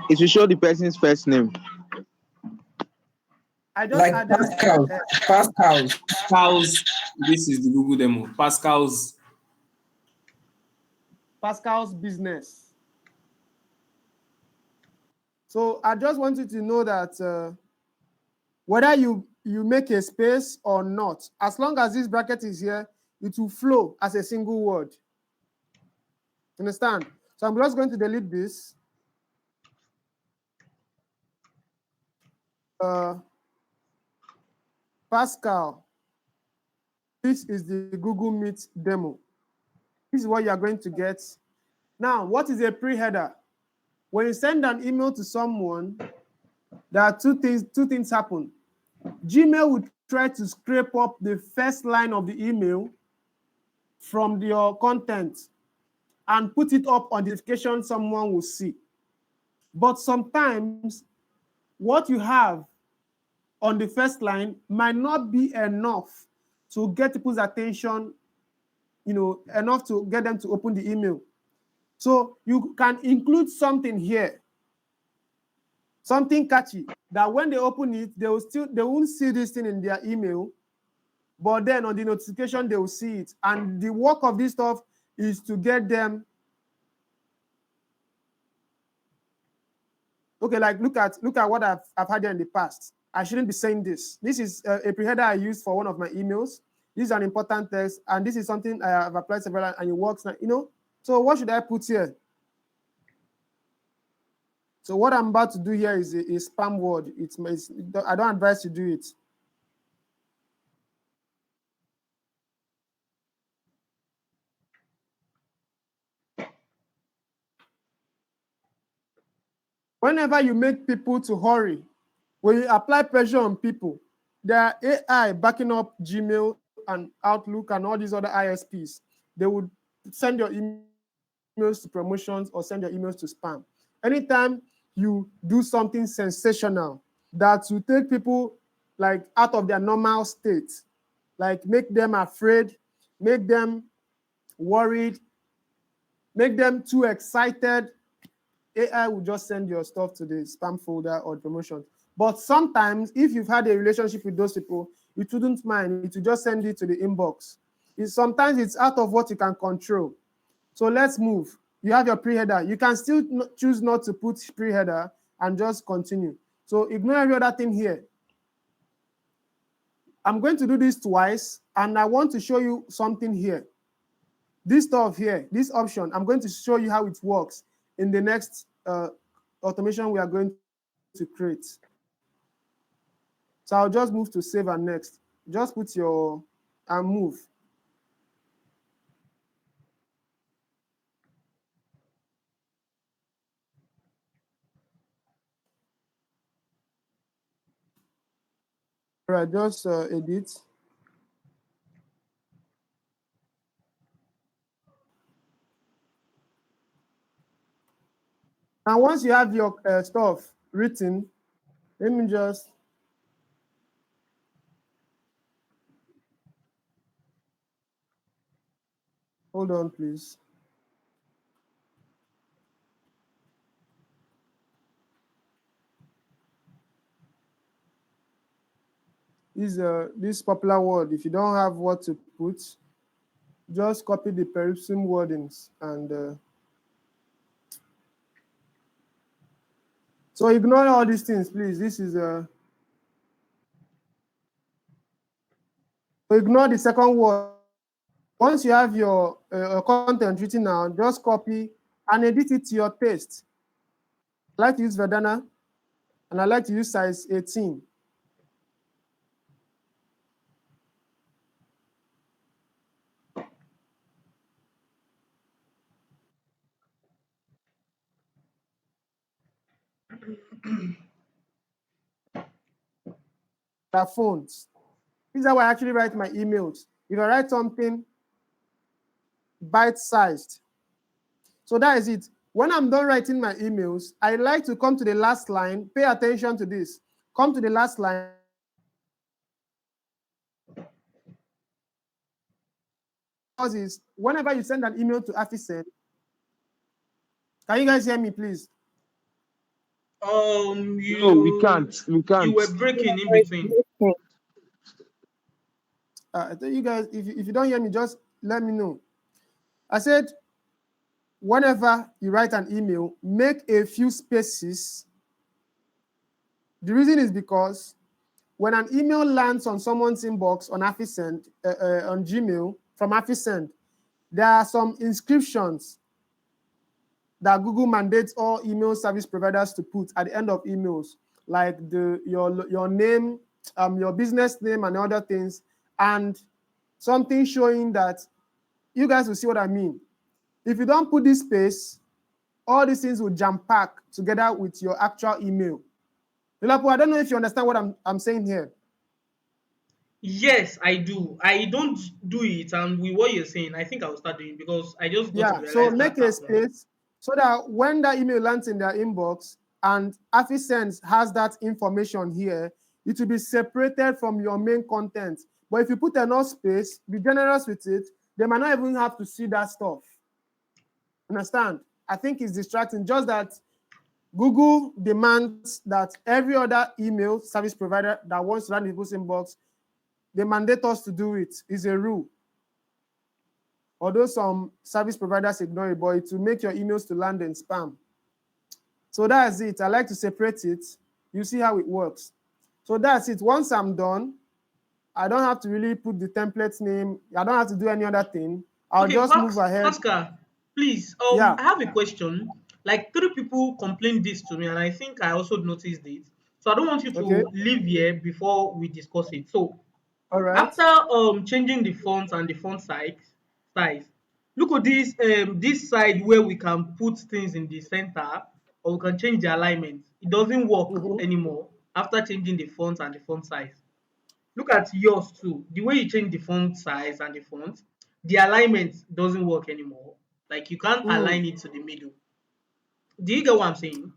It will show the person's first name. I just Like added Pascal's. This is the Google demo. Pascal's business. So I just want you to know that whether you make a space or not, as long as this bracket is here, it will flow as a single word. Understand? So I'm just going to delete this. Pascal, this is the Google Meet demo. This is what you are going to get. Now, what is a pre-header? When you send an email to someone, there are two things happen. Gmail will try to scrape up the first line of the email from your content and put it up on the notification someone will see. But sometimes what you have on the first line might not be enough to get people's attention, enough to get them to open the email. So you can include something here, something catchy, that when they open it, they won't see this thing in their email, but then on the notification they will see it. And the work of this stuff is to get them. Okay, like look at what I've had there in the past. I shouldn't be saying this. This is a pre-header I used for one of my emails. This is an important text, and this is something I have applied several, and it works now. So what should I put here? So what I'm about to do here is a spam word. I don't advise you to do it. Whenever you make people to hurry, when you apply pressure on people, there are AI backing up Gmail and Outlook and all these other ISPs. They would send your emails to promotions or send your emails to spam. Anytime you do something sensational that will take people like out of their normal state, like make them afraid, make them worried, make them too excited, AI will just send your stuff to the spam folder or promotion. But sometimes, if you've had a relationship with those people, you shouldn't mind. It will just send it to the inbox. Sometimes it's out of what you can control. So let's move. You have your pre-header. You can still choose not to put pre-header and just continue. So ignore every other thing here. I'm going to do this twice, and I want to show you something here. This stuff here, this option, I'm going to show you how it works in the next automation we are going to create. So I'll just move to save and next. Just put your and move. All right, just edit. And once you have your stuff written, let me just hold on, please. This popular word. If you don't have what to put, just copy the peripsum wordings and so ignore all these things, please. This is ignore the second word. Once you have your content written down, just copy and edit it to your taste. I like to use Verdana, and I like to use size 18. Phones. This is how I actually write my emails. If I write something bite-sized, so that is it. When I'm done writing my emails, I like to come to the last line. Pay attention to this. Come to the last line. Because is whenever you send an email to Affisend, can you guys hear me, please? No, we can't. We can't. You were breaking in between. I tell you guys, if you don't hear me, just let me know. I said, whenever you write an email, make a few spaces. The reason is because when an email lands on someone's inbox on Affisend, on Gmail from Affisend, there are some inscriptions that Google mandates all email service providers to put at the end of emails, like your name, your business name, and other things, and something showing that you guys will see what I mean. If you don't put this space, all these things will jam pack together with your actual email. Delapo, I don't know if you understand what I'm saying here. Yes, I do. I don't do it, and with what you're saying, I think I'll start doing it because I just got to Yeah, so realize that make a happened. space so that when that email lands in their inbox and Affisend has that information here, it will be separated from your main content. But if you put enough space, be generous with it, they might not even have to see that stuff. Understand? I think it's distracting. Just that Google demands that every other email service provider that wants to land in people's inbox, they mandate us to do it. It's a rule. Although some service providers ignore it, but it will make your emails to land in spam. So that's it. I like to separate it. You see how it works. So that's it. Once I'm done, I don't have to really put the template name. I don't have to do any other thing. I'll Okay, just move ahead. Pascal, please. Yeah. I have a question. Like three people complained this to me, and I think I also noticed it. So I don't want you Okay. to leave here before we discuss it. So All right. after changing the font and the font size, look at this side where we can put things in the center, or we can change the alignment. It doesn't work Mhm. anymore after changing the font and the font size. Look at yours too. The way you change the font size and the font, the alignment doesn't work anymore. Like you can't Mm. align it to the middle. Do you get what I'm saying?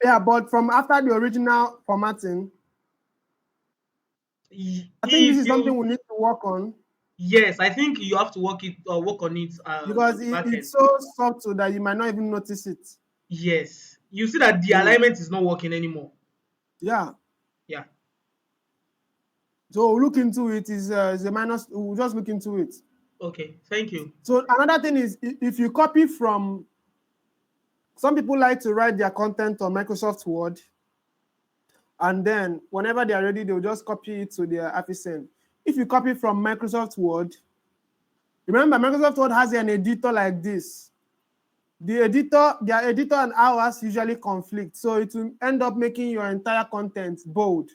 Yeah, but from after the original formatting, I think this If is something you we need to work on Yes, I think you have to work on it because on the back it's end. so subtle that you might not even notice it. Yes, you see that the Mm. alignment is not working anymore. Yeah. Yeah. So look into it. Is a minus. We'll just look into it. Okay. Thank you. So another thing is if you copy from, some people like to write their content on Microsoft Word, and then whenever they are ready, they'll just copy it to their Affisend. If you copy from Microsoft Word, remember Microsoft Word has an editor like this. Their editor and ours usually conflict, so it will end up making your entire content bold.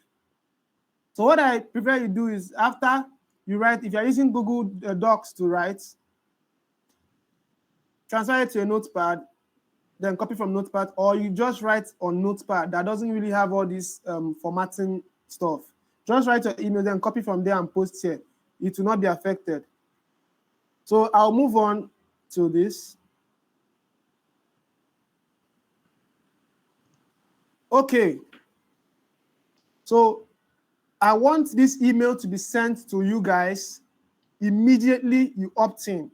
So what I prefer you do is after you write, if you're using Google Docs to write, transfer it to a notepad, then copy from notepad, or you just write on notepad that doesn't really have all this formatting stuff. Just write your email, then copy from there and post here. It will not be affected. So I'll move on to this. Okay. So I want this email to be sent to you guys immediately you opt in.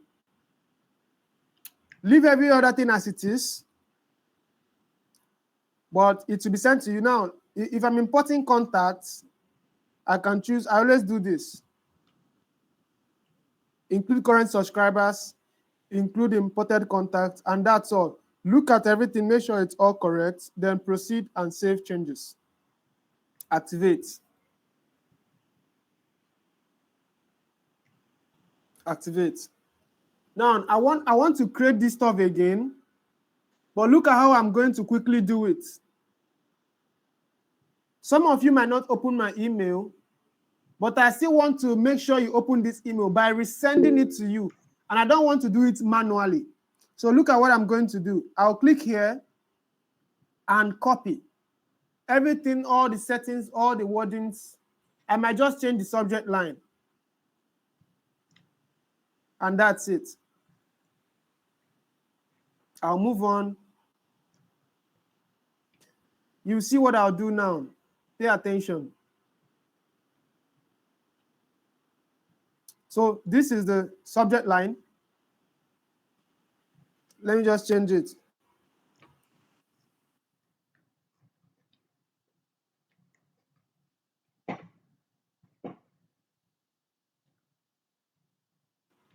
Leave every other thing as it is, but it will be sent to you. Now, if I'm importing contacts, I can choose, I always do this. Include current subscribers, include imported contacts, and that's all. Look at everything, make sure it's all correct, then proceed and save changes. Activate. Activate. Now, I want to create this stuff again, but look at how I'm going to quickly do it. Some of you might not open my email, but I still want to make sure you open this email by resending it to you. And I don't want to do it manually. So look at what I'm going to do. I'll click here and copy everything, all the settings, all the wordings. I might just change the subject line. And that's it. I'll move on. You see what I'll do now. Pay attention. So this is the subject line. Let me just change it.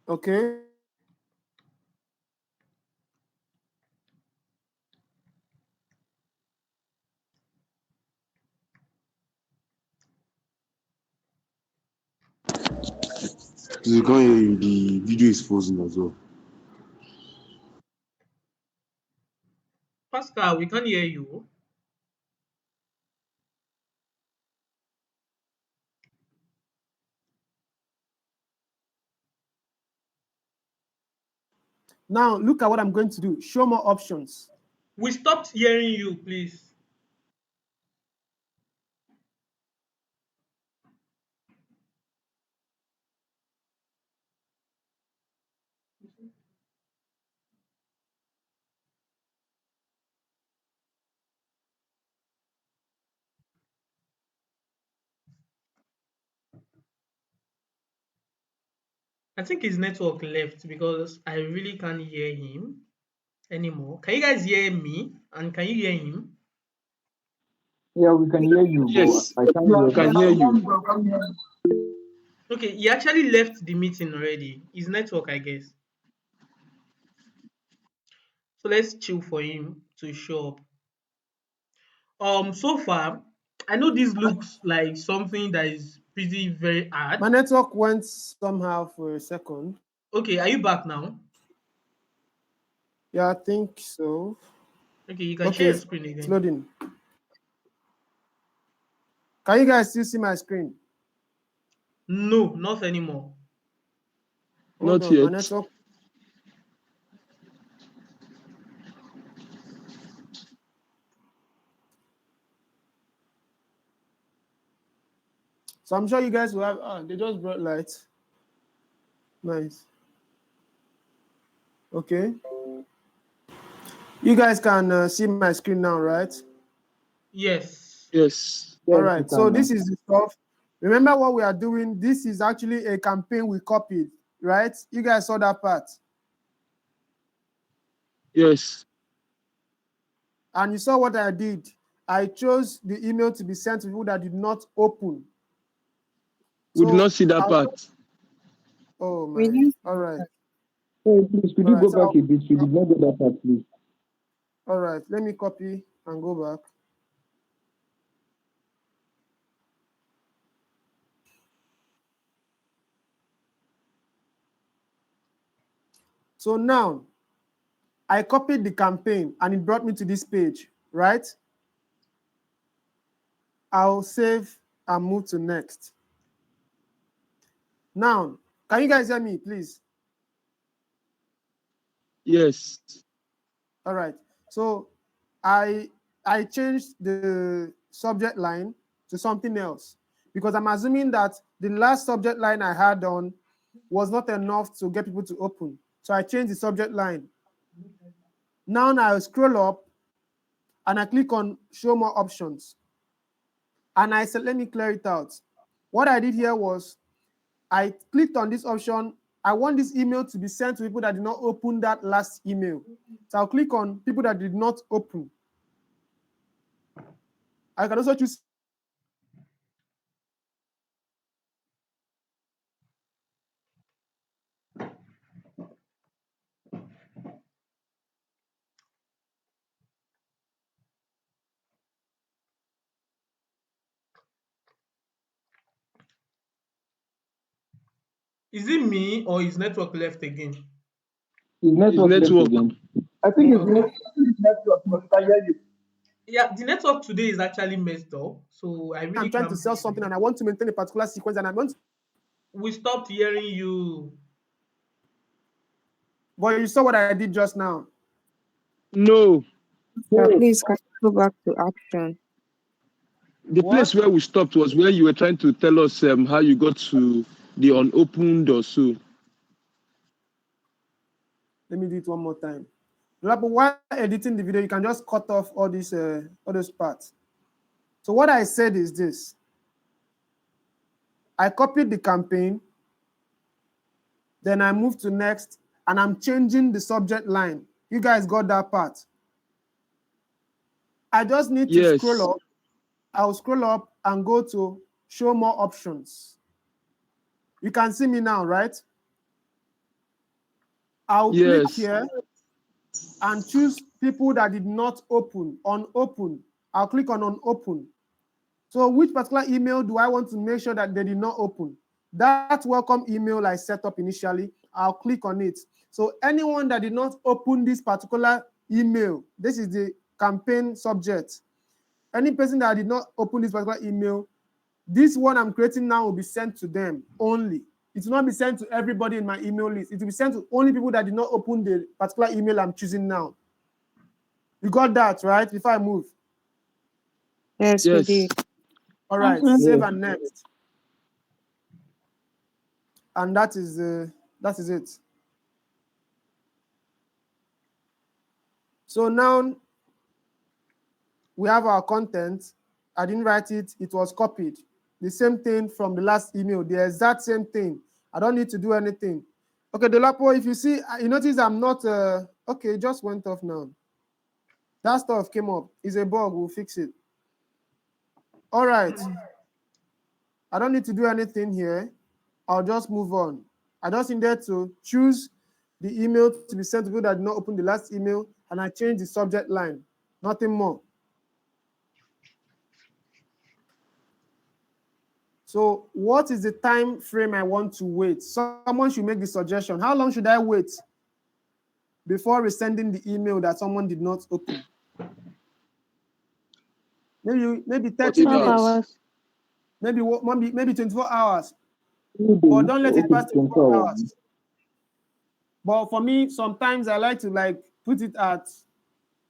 Okay. You can't hear you. The video is frozen as well. Pascal, we can't hear you. Now look at what I'm going to do. Show more options. We stopped hearing you, please. I think his network left because I really can't hear him anymore. Can you guys hear me? And can you hear him? Yeah, we can hear you, Yes, but I can't we hear can him. hear you. Okay, he actually left the meeting already. His network, I guess. So let's chill for him to show up. So far, I know this looks like something that is pretty very My hard. network went somehow for a second. Okay, are you back now? Yeah, I think so. Okay, you can share Okay, your it's screen again. loading. Can you guys still see my screen? No, not anymore. Hold Not on, my yet. network. So I'm sure you guys will have. They just brought light. Nice. Okay. You guys can see my screen now, right? Yes. Yes. All Yes, we right. So can this now. is the stuff. Remember what we are doing? This is actually a campaign we copied, right? You guys saw that part. Yes. And you saw what I did. I chose the email to be sent to people that did not open. We did not So, see that part. oh We my. didn't. All right. Hey, please, could All you right. go back a bit? We did not get that part, please. All right. Let me copy and go back. So now I copied the campaign and it brought me to this page, right? I'll save and move to next. Now, can you guys hear me, please? Yes. All right. So I changed the subject line to something else because I'm assuming that the last subject line I had on was not enough to get people to open. So I changed the subject line. Now I scroll up and I click on show more options. And I said, let me clear it out. What I did here was I clicked on this option. I want this email to be sent to people that did not open that last email. So I'll click on people that did not open. I can also choose. Is it me or is network left again? His His network left network. again. I think it's Okay. network, but I hear you. Yeah, the network today is actually messed up, so I really I'm trying to can't. sell something and I want to maintain a particular sequence and I want to, We stopped hearing you. but you saw what I did just now. No. Please, can you go back to action? The place What? where we stopped was where you were trying to tell us how you got to the unopened or so. Let me do it one more time. But while editing the video, you can just cut off all those parts. So what I said is this. I copied the campaign, then I moved to next, and I'm changing the subject line. You guys got that part. I just need to scroll Yes. up. I'll scroll up and go to show more options. You can see me now, right? I'll click Yes. here and choose people that did not open, unopen. I'll click on unopen. So which particular email do I want to make sure that they did not open? That welcome email I set up initially, I'll click on it. So anyone that did not open this particular email, this is the campaign subject. Any person that did not open this particular email, this one I'm creating now will be sent to them only. It will not be sent to everybody in my email list. It will be sent to only people that did not open the particular email I'm choosing now. You got that, right? Before I move. Yes, we Yes. did. All right, save and next. And that is it. So now we have our content. I didn't write it, it was copied. The same thing from the last email, the exact same thing. I don't need to do anything. Okay, Dolapo, if you see, you notice I'm not, okay, it just went off now. That stuff came up. It's a bug, we'll fix it. All right. I don't need to do anything here. I'll just move on. I just needed to choose the email to be sent to people that did not open the last email, and I changed the subject line. Nothing more. So what is the time frame I want to wait? Someone should make the suggestion. How long should I wait before resending the email that someone did not open? Maybe 30 48 12 minutes. hours. hours. Maybe 24 hours. 3 But days don't let to it pass open 24 24 hours. hours. But for me, sometimes I like to put it at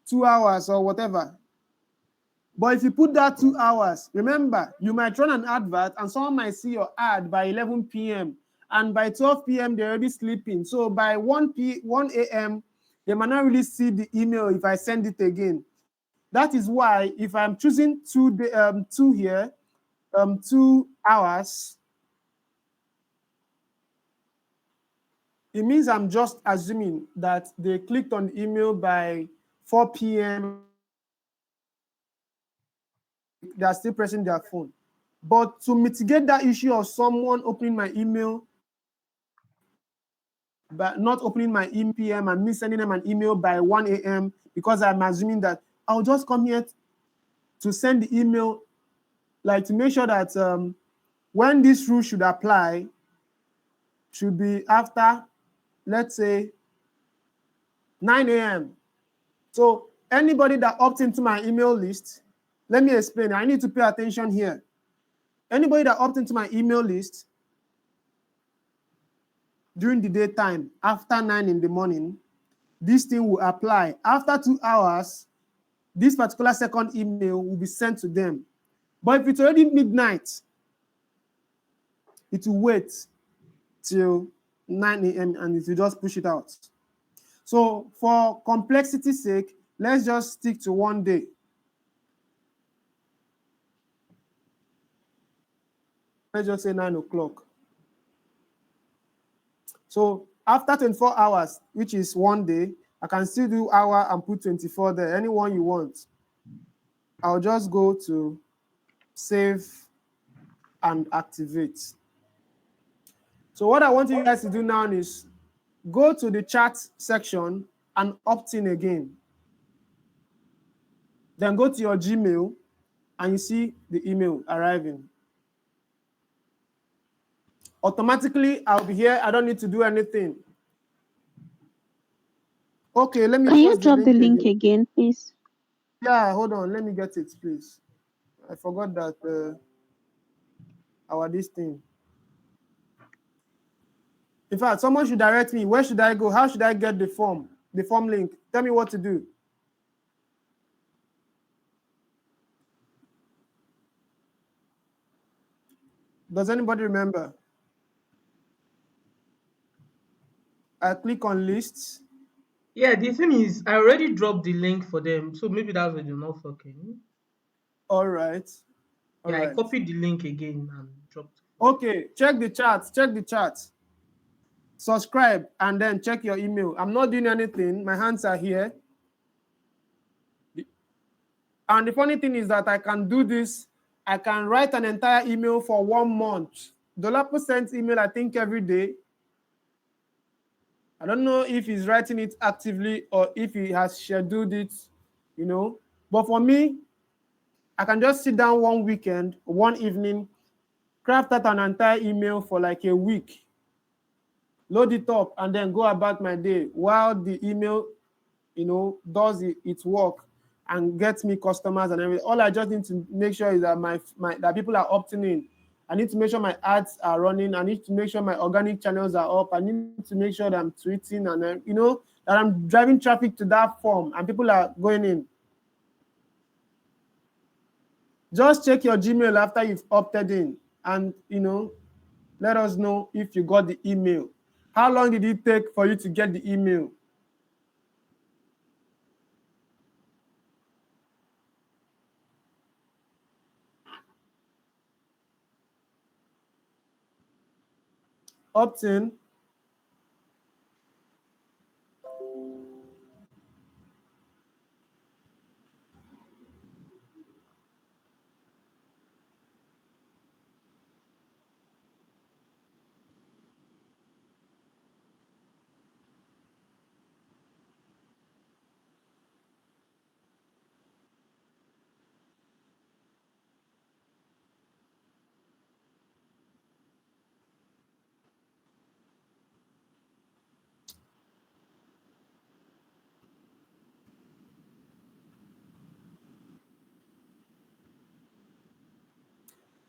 2 hours or whatever. But if you put that 2 hours, remember, you might run an advert and someone might see your ad by 11 p.m. And by 12 p.m., they're already sleeping. So by 1 a.m., they might not really see the email if I send it again. That is why if I'm choosing 2 hours, it means I'm just assuming that they clicked on the email by 4 p.m. They are still pressing their phone. But to mitigate that issue of someone opening my email but not opening my PM and me sending them an email by 1 a.m. because I'm assuming that I'll just come here to send the email, like to make sure that when this rule should apply, should be after, let's say, 9 a.m. So anybody that opts into my email list, let me explain. I need to pay attention here. Anybody that opts into my email list during the daytime after 9 in the morning, this thing will apply. After 2 hours, this particular second email will be sent to them. But if it's already midnight, it will wait till 9 a.m. and it will just push it out. So for complexity's sake, let's just stick to 1 day. Let's just say 9 o'clock. So after 24 hours, which is 1 day, I can still do hour and put 24 there, anyone you want. I'll just go to save and activate. So what I want you guys to do now is go to the chat section and opt in again. Then go to your Gmail and you see the email arriving. Automatically, I'll be here. I don't need to do anything. Okay, let me Can you post the drop the link link again. again, please? Yeah, hold on. Let me get it, please. I forgot that this thing. In fact, someone should direct me. Where should I go? How should I get the form link? Tell me what to do. Does anybody remember? I click on lists. Yeah, the thing is, I already dropped the link for them, so maybe that's why they're not talking. All right. All Yeah, I right. copied the link again and dropped. Okay, check the chat. Check the chat. Subscribe and then check your email. I'm not doing anything. My hands are here. And the funny thing is that I can do this. I can write an entire email for 1 month. Dolapo sends email, I think, every day. I don't know if he's writing it actively or if he has scheduled it, But for me, I can just sit down one weekend, one evening, craft out an entire email for like a week, load it up, and then go about my day while the email, does its work and gets me customers and everything. All I just need to make sure is that that people are opting in. I need to make sure my ads are running. I need to make sure my organic channels are up. I need to make sure that I'm tweeting and that I'm driving traffic to that form and people are going in. Just check your Gmail after you've opted in and, let us know if you got the email. How long did it take for you to get the email? Opt in.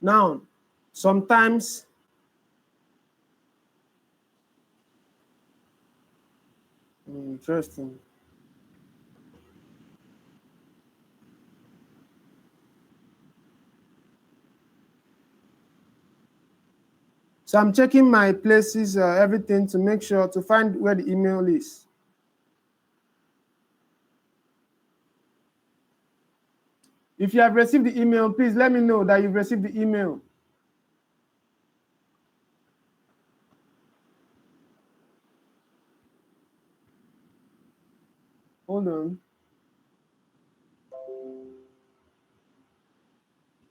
Now, sometimes interesting. So I'm checking my places, everything to make sure to find where the email is. If you have received the email, please let me know that you've received the email. Hold on.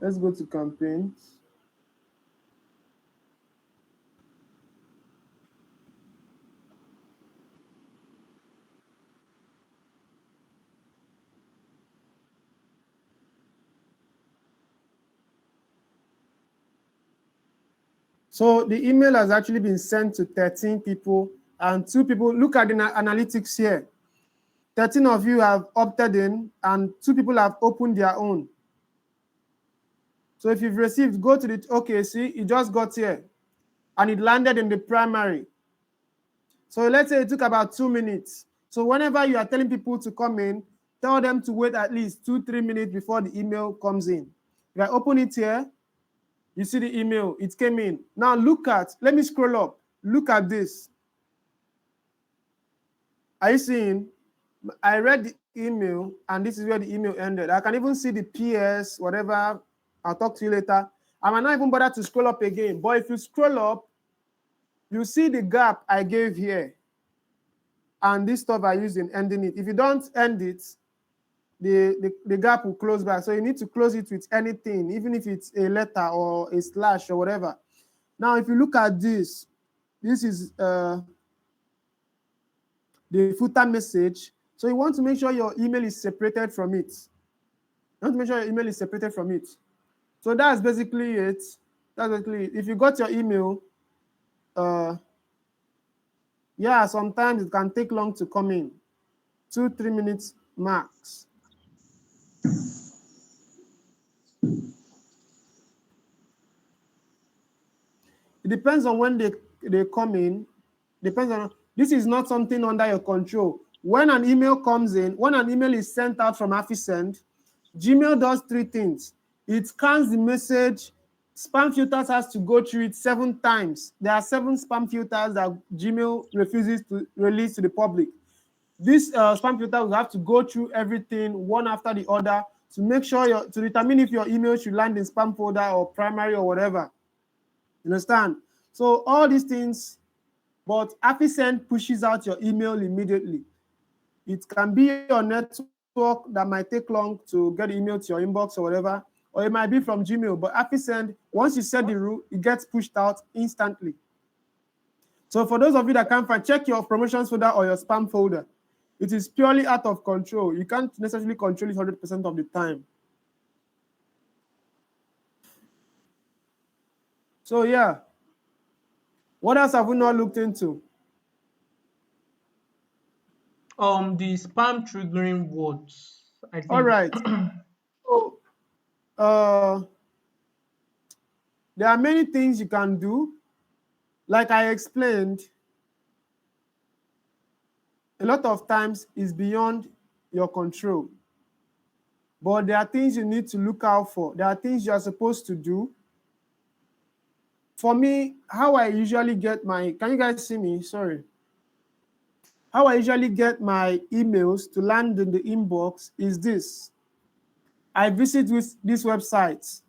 Let's go to campaigns. So the email has actually been sent to 13 people, and 2 people. Look at the analytics here. 13 of you have opted in, and 2 people have opened their own. So if you've received, go to the, okay, see, it just got here, and it landed in the primary. So let's say it took about 2 minutes. So whenever you are telling people to come in, tell them to wait at least 2-3 minutes before the email comes in. If I open it here, you see the email, it came in. Now look at, let me scroll up. Look at this. Are you seeing? I read the email, and this is where the email ended. I can even see the PS, whatever. I'll talk to you later. I might not even bother to scroll up again. But if you scroll up, you see the gap I gave here. And this stuff I used in ending it. If you don't end it, the gap will close back. So you need to close it with anything, even if it's a letter or a slash or whatever. Now, if you look at this, this is the footer message. So you want to make sure your email is separated from it. You want to make sure your email is separated from it. So that's basically it. That's basically it. If you got your email, yeah, sometimes it can take long to come in. 2-3 minutes max. It depends on when they come in. Depends on, this is not something under your control. When an email comes in, when an email is sent out from Affisend, Gmail does 3 things. It scans the message. Spam filters has to go through it 7 times. There are 7 spam filters that Gmail refuses to release to the public. This spam filter will have to go through everything one after the other to make sure to determine if your email should land in spam folder or primary or whatever. You understand? So all these things, but Affisend pushes out your email immediately. It can be your network that might take long to get the email to your inbox or whatever, or it might be from Gmail. But Affisend, once you set the rule, it gets pushed out instantly. So for those of you that can't find, check your promotions folder or your spam folder. It is purely out of control. You can't necessarily control it 100% of the time. So yeah, what else have we not looked into? The spam triggering words, I All think. right. So there are many things you can do. Like I explained, a lot of times is beyond your control. But there are things you need to look out for. There are things you are supposed to do. For me, how I usually get my, can you guys see me? Sorry. How I usually get my emails to land in the inbox is this. I visit this website.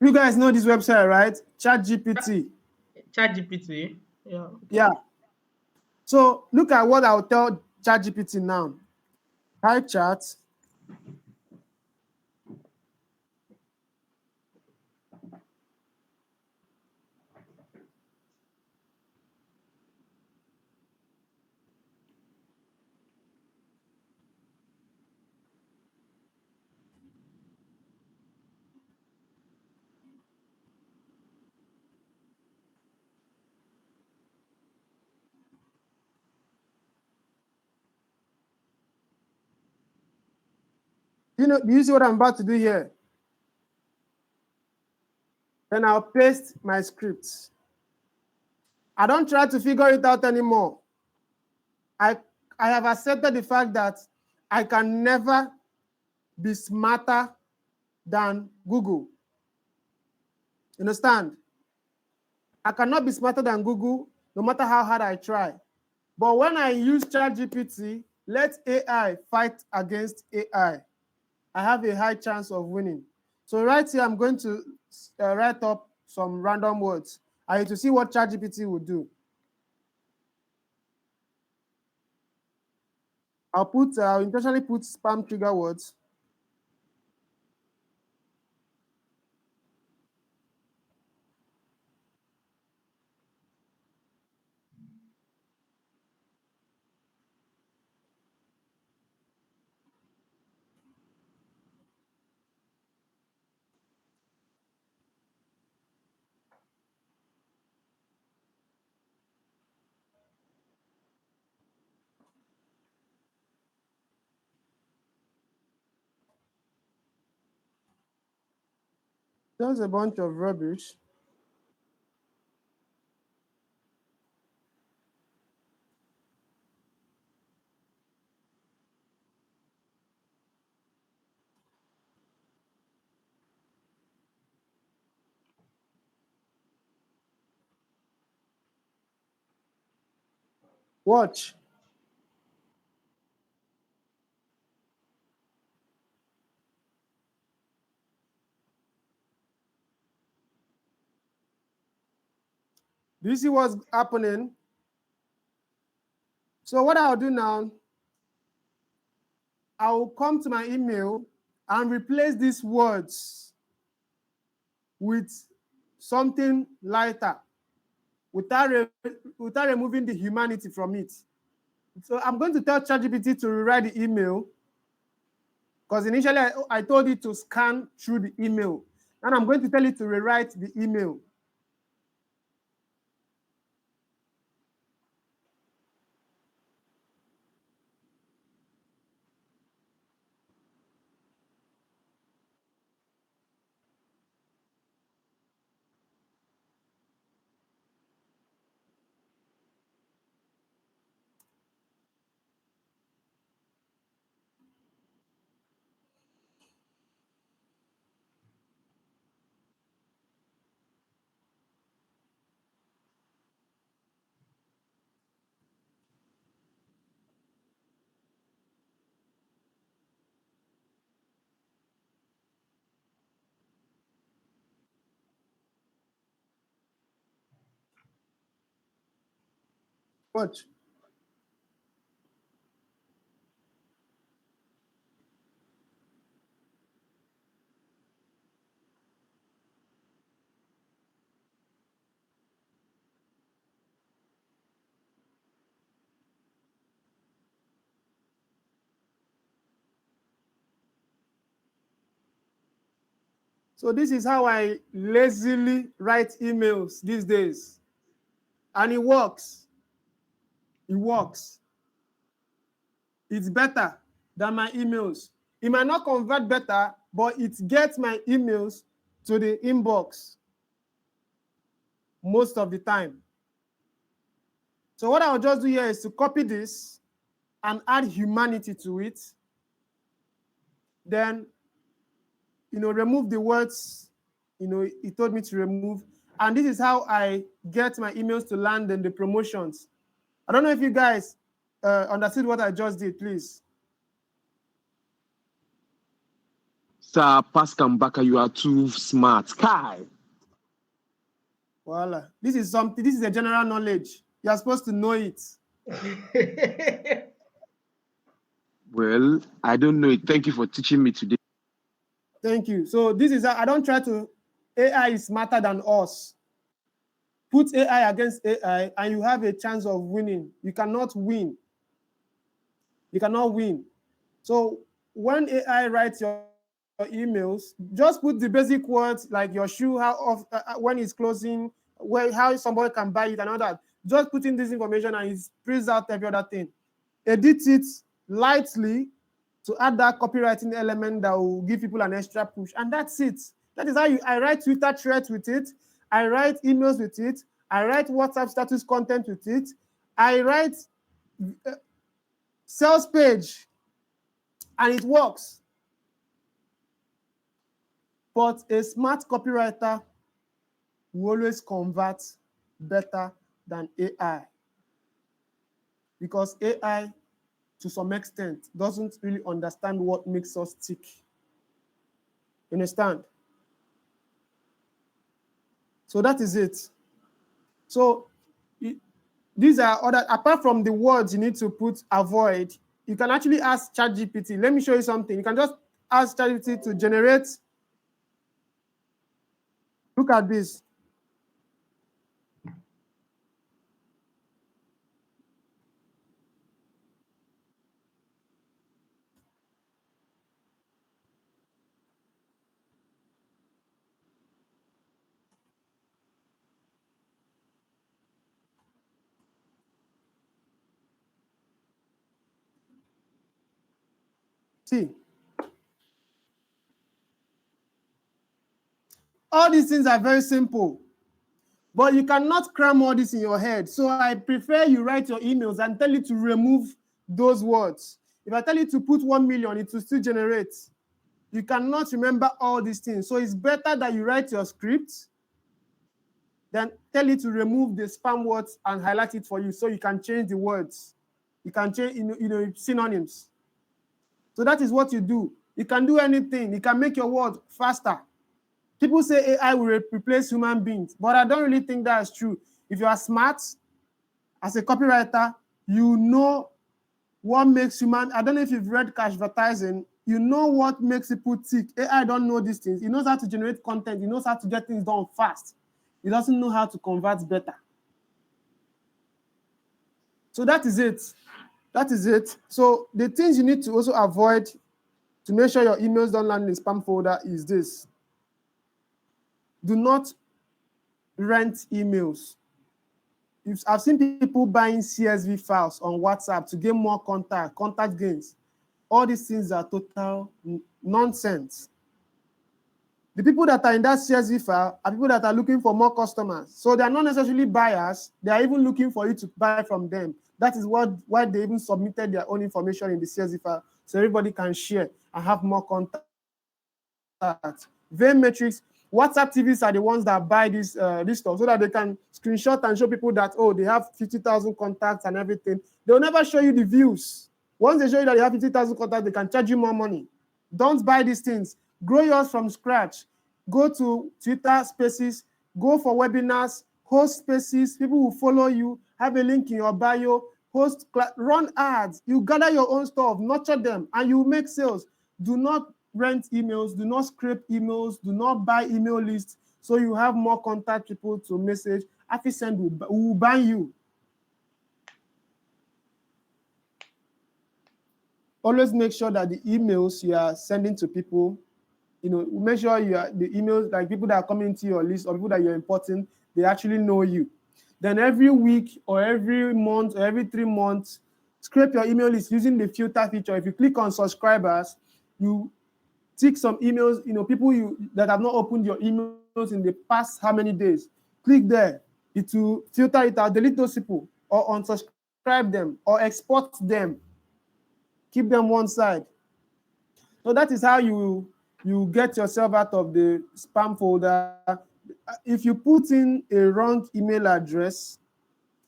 You guys know this website, right? ChatGPT. ChatGPT. Yeah. Yeah. So look at what I'll tell ChatGPT now. Hi, chat. Do you see what I'm about to do here? Then I'll paste my scripts. I don't try to figure it out anymore. I have accepted the fact that I can never be smarter than Google. Understand? I cannot be smarter than Google, no matter how hard I try. But when I use ChatGPT, let AI fight against AI. I have a high chance of winning. So right here, I'm going to write up some random words. I need to see what ChatGPT will do. I'll intentionally put spam trigger words. Just a bunch of rubbish. Watch. Do you see what's happening? So what I'll do now, I will come to my email and replace these words with something lighter without removing the humanity from it. So I'm going to tell ChatGPT to rewrite the email because initially I told it to scan through the email. And I'm going to tell it to rewrite the email. Watch. So this is how I lazily write emails these days. And it works. It works. It's better than my emails. It might not convert better, but it gets my emails to the inbox most of the time. So what I'll just do here is to copy this and add humanity to it. Then, remove the words, it told me to remove. And this is how I get my emails to land in the promotions. I don't know if you guys understood what I just did, please. Sir Pascal Mbaka, you are too smart. Kai. Voila. This is a general knowledge. You're supposed to know it. Well, I don't know it. Thank you for teaching me today. Thank you. So this is, I don't try to, AI is smarter than us. Put AI against AI and you have a chance of winning. You cannot win. You cannot win. So when AI writes your emails, just put the basic words like your shoe, when it's closing, how somebody can buy it and all that. Just put in this information and it spills out every other thing. Edit it lightly to add that copywriting element that will give people an extra push. And that's it. That is how I write Twitter threads with it. I write emails with it. I write WhatsApp status content with it. I write sales page, and it works. But a smart copywriter will always convert better than AI, because AI, to some extent, doesn't really understand what makes us tick. You understand? So that is it. So these are other, apart from the words you need to put avoid, you can actually ask ChatGPT. Let me show you something. You can just ask ChatGPT to generate. Look at this. See, all these things are very simple, but you cannot cram all this in your head. So I prefer you write your emails and tell it to remove those words. If I tell you to put 1 million, it will still generate. You cannot remember all these things. So it's better that you write your script, then tell it to remove the spam words and highlight it for you, so you can change the words. You can change, synonyms. So that is what you do. You can do anything. You can make your word faster. People say AI will replace human beings, but I don't really think that is true. If you are smart as a copywriter, you know what makes human. I don't know if you've read cash advertising. You know what makes people tick. AI don't know these things. He knows how to generate content. He knows how to get things done fast. He doesn't know how to convert better. So that is it. That is it. So the things you need to also avoid to make sure your emails don't land in spam folder is this. Do not rent emails. I've seen people buying CSV files on WhatsApp to gain more contact gains. All these things are total nonsense. The people that are in that CSV file are people that are looking for more customers. So they are not necessarily buyers. They are even looking for you to buy from them. That is why they even submitted their own information in the CSV file, so everybody can share and have more contact. Vein metrics, WhatsApp TVs are the ones that buy this stuff, so that they can screenshot and show people that, oh, they have 50,000 contacts and everything. They'll never show you the views. Once they show you that you have 50,000 contacts, they can charge you more money. Don't buy these things. Grow yours from scratch. Go to Twitter Spaces, go for webinars, host spaces. People will follow you, have a link in your bio, run ads. You gather your own stuff, nurture them, and you make sales. Do not rent emails, do not scrape emails, do not buy email lists, so you have more contact people to message. Affisend will ban you. Always make sure that the emails you are sending to people, make sure the emails, like people that are coming to your list or people that you're importing, they actually know you. Then every week or every month or every 3 months, scrape your email list using the filter feature. If you click on subscribers, you tick some emails, people that have not opened your emails in the past how many days. Click there. It will filter it out, delete those people, or unsubscribe them, or export them. Keep them one side. So that is how you get yourself out of the spam folder. If you put in a wrong email address,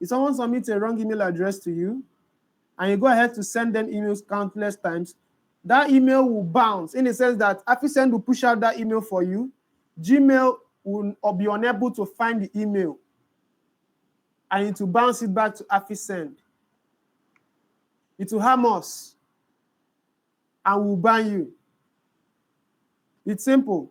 if someone submits a wrong email address to you, and you go ahead to send them emails countless times, that email will bounce, in the sense that Affisend will push out that email for you. Gmail will be unable to find the email, and it will bounce it back to Affisend. It will harm us and will ban you. It's simple.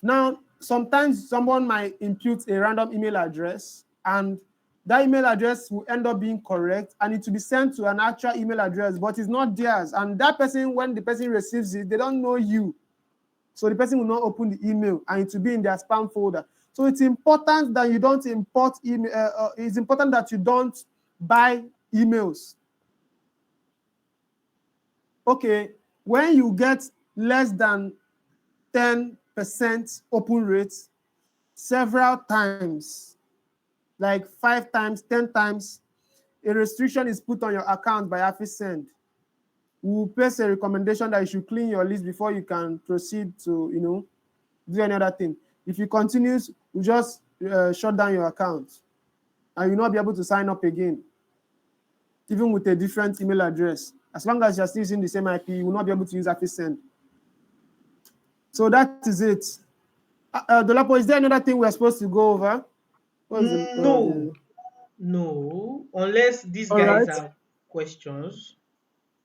Now, sometimes someone might impute a random email address, and that email address will end up being correct, and it will be sent to an actual email address, but it's not theirs. And that person, when the person receives it, they don't know you. So the person will not open the email, and it will be in their spam folder. So it's important that you don't import email. It's important that you don't buy emails. okay, when you get less than 10% open rate several times, like 5 times, 10 times, a restriction is put on your account by Affisend. We will place a recommendation that you should clean your list before you can proceed to, do any other thing. If you continue, we just shut down your account and you'll not be able to sign up again, even with a different email address. As long as you're still using the same IP, you will not be able to use Affisend. So that is it. Dolapo, is there another thing we're supposed to go over? No, no, unless these All guys right. have questions,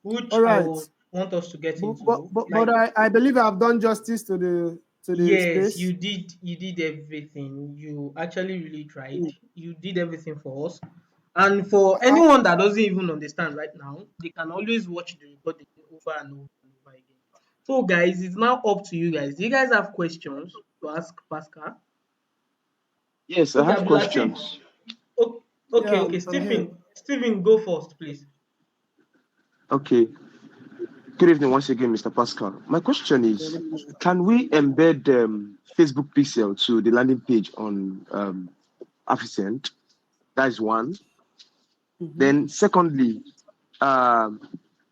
which All I right. would want us to get But, into. but I believe I've done justice to the Yes, space. you did everything. You actually really tried. Mm. You did everything for us. And for I- anyone that doesn't even understand right now, they can always watch the recording over and over and over again. So guys, it's now up to you guys. Do you guys have questions to ask Pascal? Yes, I Okay, have Abdulatif. questions. Okay, yeah, okay. I'm here. Stephen, go first, please. Okay. Good evening once again, Mr. Pascal. My question is, can we embed Facebook pixel to the landing page on Affisend? That is one. Then secondly, um,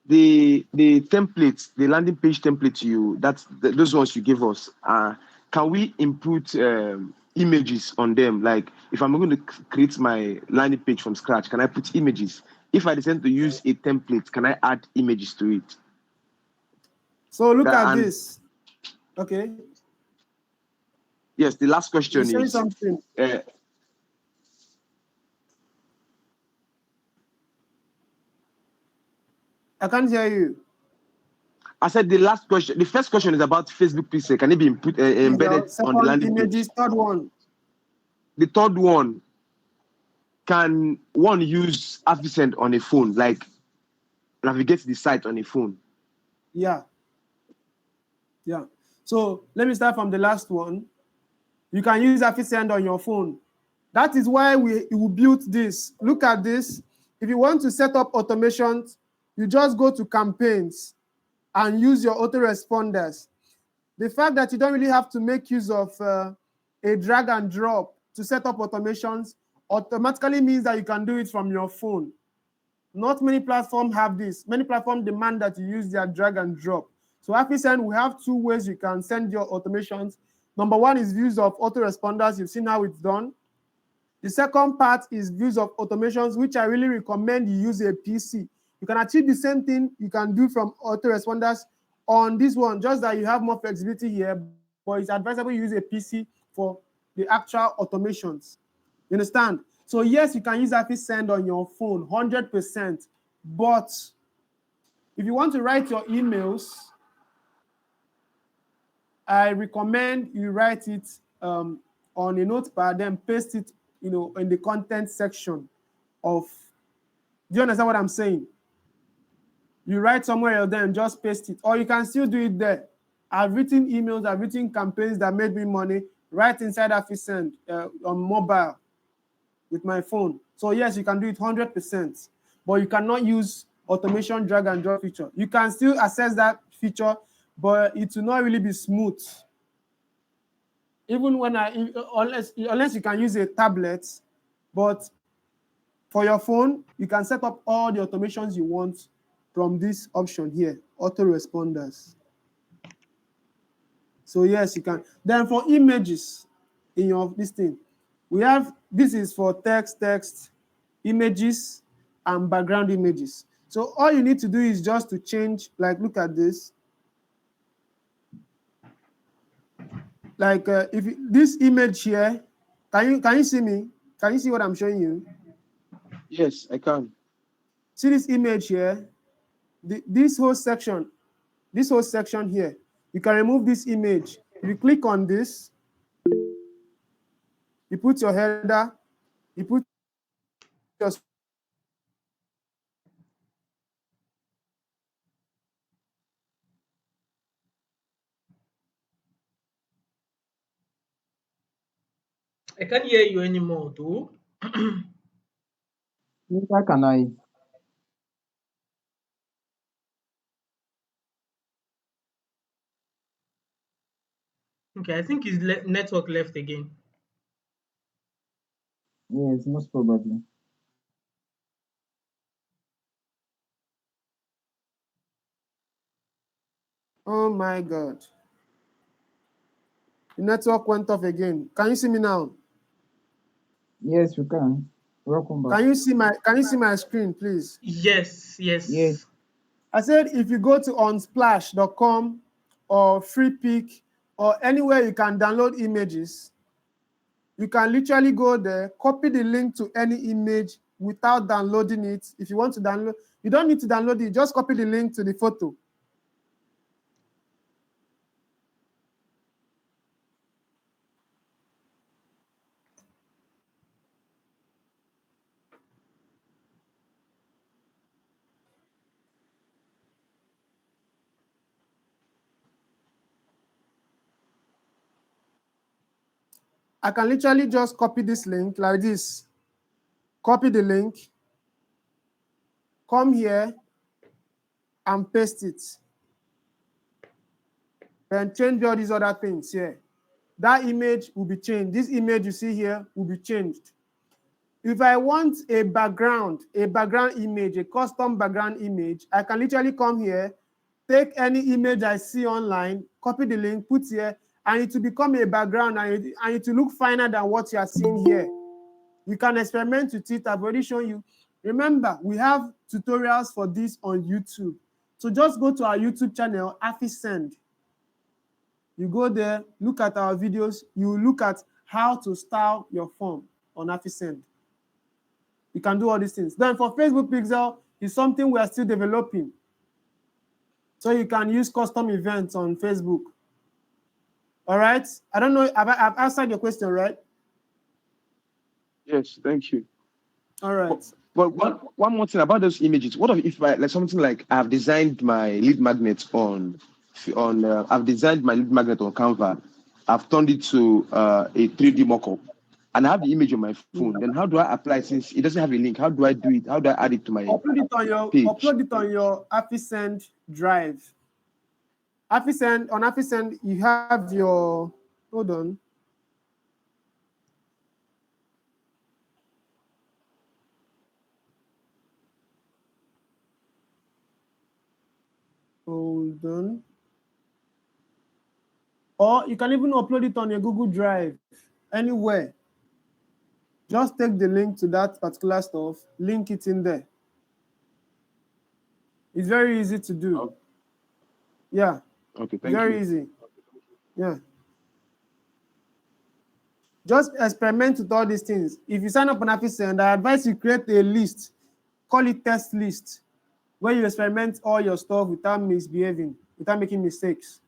the templates, the landing page template those ones you give us, can we input images on them? Like if I'm going to create my landing page from scratch, can I put images? If I decide to use a template, can I add images to it? So look at And this. Okay. yes, the last You're question saying is, something. uh, I can't hear you. I said the first question is about Facebook pixel. Can it be embedded on the Second, landing page? images. Third one. The third one, can one use Affisend on a phone, like navigate the site on a phone? Yeah. Yeah. So let me start from the last one. You can use Affisend on your phone. That is why we built this. Look at this. If you want to set up automations, you just go to campaigns and use your autoresponders. The fact that you don't really have to make use of a drag and drop to set up automations automatically means that you can do it from your phone. Not many platforms have this. Many platforms demand that you use their drag and drop. So Affisend, we have two ways you can send your automations. Number one is views of autoresponders. You've seen how it's done. The second part is views of automations, which I really recommend you use a PC. You can achieve the same thing you can do from autoresponders on this one, just that you have more flexibility here, but it's advisable you use a PC for the actual automations. You understand? So yes, you can use Affisend on your phone, 100%. But if you want to write your emails, I recommend you write it on a notepad, then paste it, in the content section of. Do you understand what I'm saying? You write somewhere else, then just paste it, or you can still do it there. I've written emails, I've written campaigns that made me money right inside Affisend on mobile with my phone. So yes, you can do it 100%, but you cannot use automation drag and drop feature. You can still access that feature, but it will not really be smooth. Even when unless you can use a tablet, but for your phone, you can set up all the automations you want from this option here, autoresponders. So yes, you can. Then for images in your this thing, this is for text, images, and background images. So all you need to do is just to change, like look at this. Like this image here, can you see me? Can you see what I'm showing you? Yes, I can. See this image here? This whole section here, you can remove this image. If you click on this, you put your header, you put your I can't hear you anymore, though. Neither can I. Okay, I think his network left again. Yes, most probably. Oh my God. The network went off again. Can you see me now? Yes, you can. Welcome back. Can you see my screen, please? Yes, Yes. yes. I said if you go to unsplash.com or freepick or anywhere you can download images, you can literally go there, copy the link to any image without downloading it. If you want to download, you don't need to download it, just copy the link to the photo. I can literally just copy this link like this. Copy the link, come here and paste it. Then change all these other things here. That image will be changed. This image you see here will be changed. If I want a background image, a custom background image, I can literally come here, take any image I see online, copy the link, put here, and it will become a background and it will look finer than what you are seeing here. You can experiment with it. I've already shown you. Remember, we have tutorials for this on YouTube. So just go to our YouTube channel, Affisend. You go there, look at our videos, you look at how to style your form on Affisend. You can do all these things. Then for Facebook Pixel, it's something we are still developing. So you can use custom events on Facebook. All right? I don't know, I've answered your question, right? Yes, thank you. All right. But one more thing about those images. What if I like something like I've designed my lead magnet on I've designed my lead magnet on Canva. I've turned it to a 3D mockup, and I have the image on my phone. Then how do I apply since it doesn't have a link? How do I do it? How do I add it to my page? Upload it on your Affisend drive. On Affisend, you have your, hold on. Hold on. Or you can even upload it on your Google Drive, anywhere. Just take the link to that particular stuff, link it in there. It's very easy to do. Oh. Yeah. Okay, thank very you. easy. Yeah. Just experiment with all these things. If you sign up on Affisend, I advise you create a list, call it test list, where you experiment all your stuff without misbehaving, without making mistakes.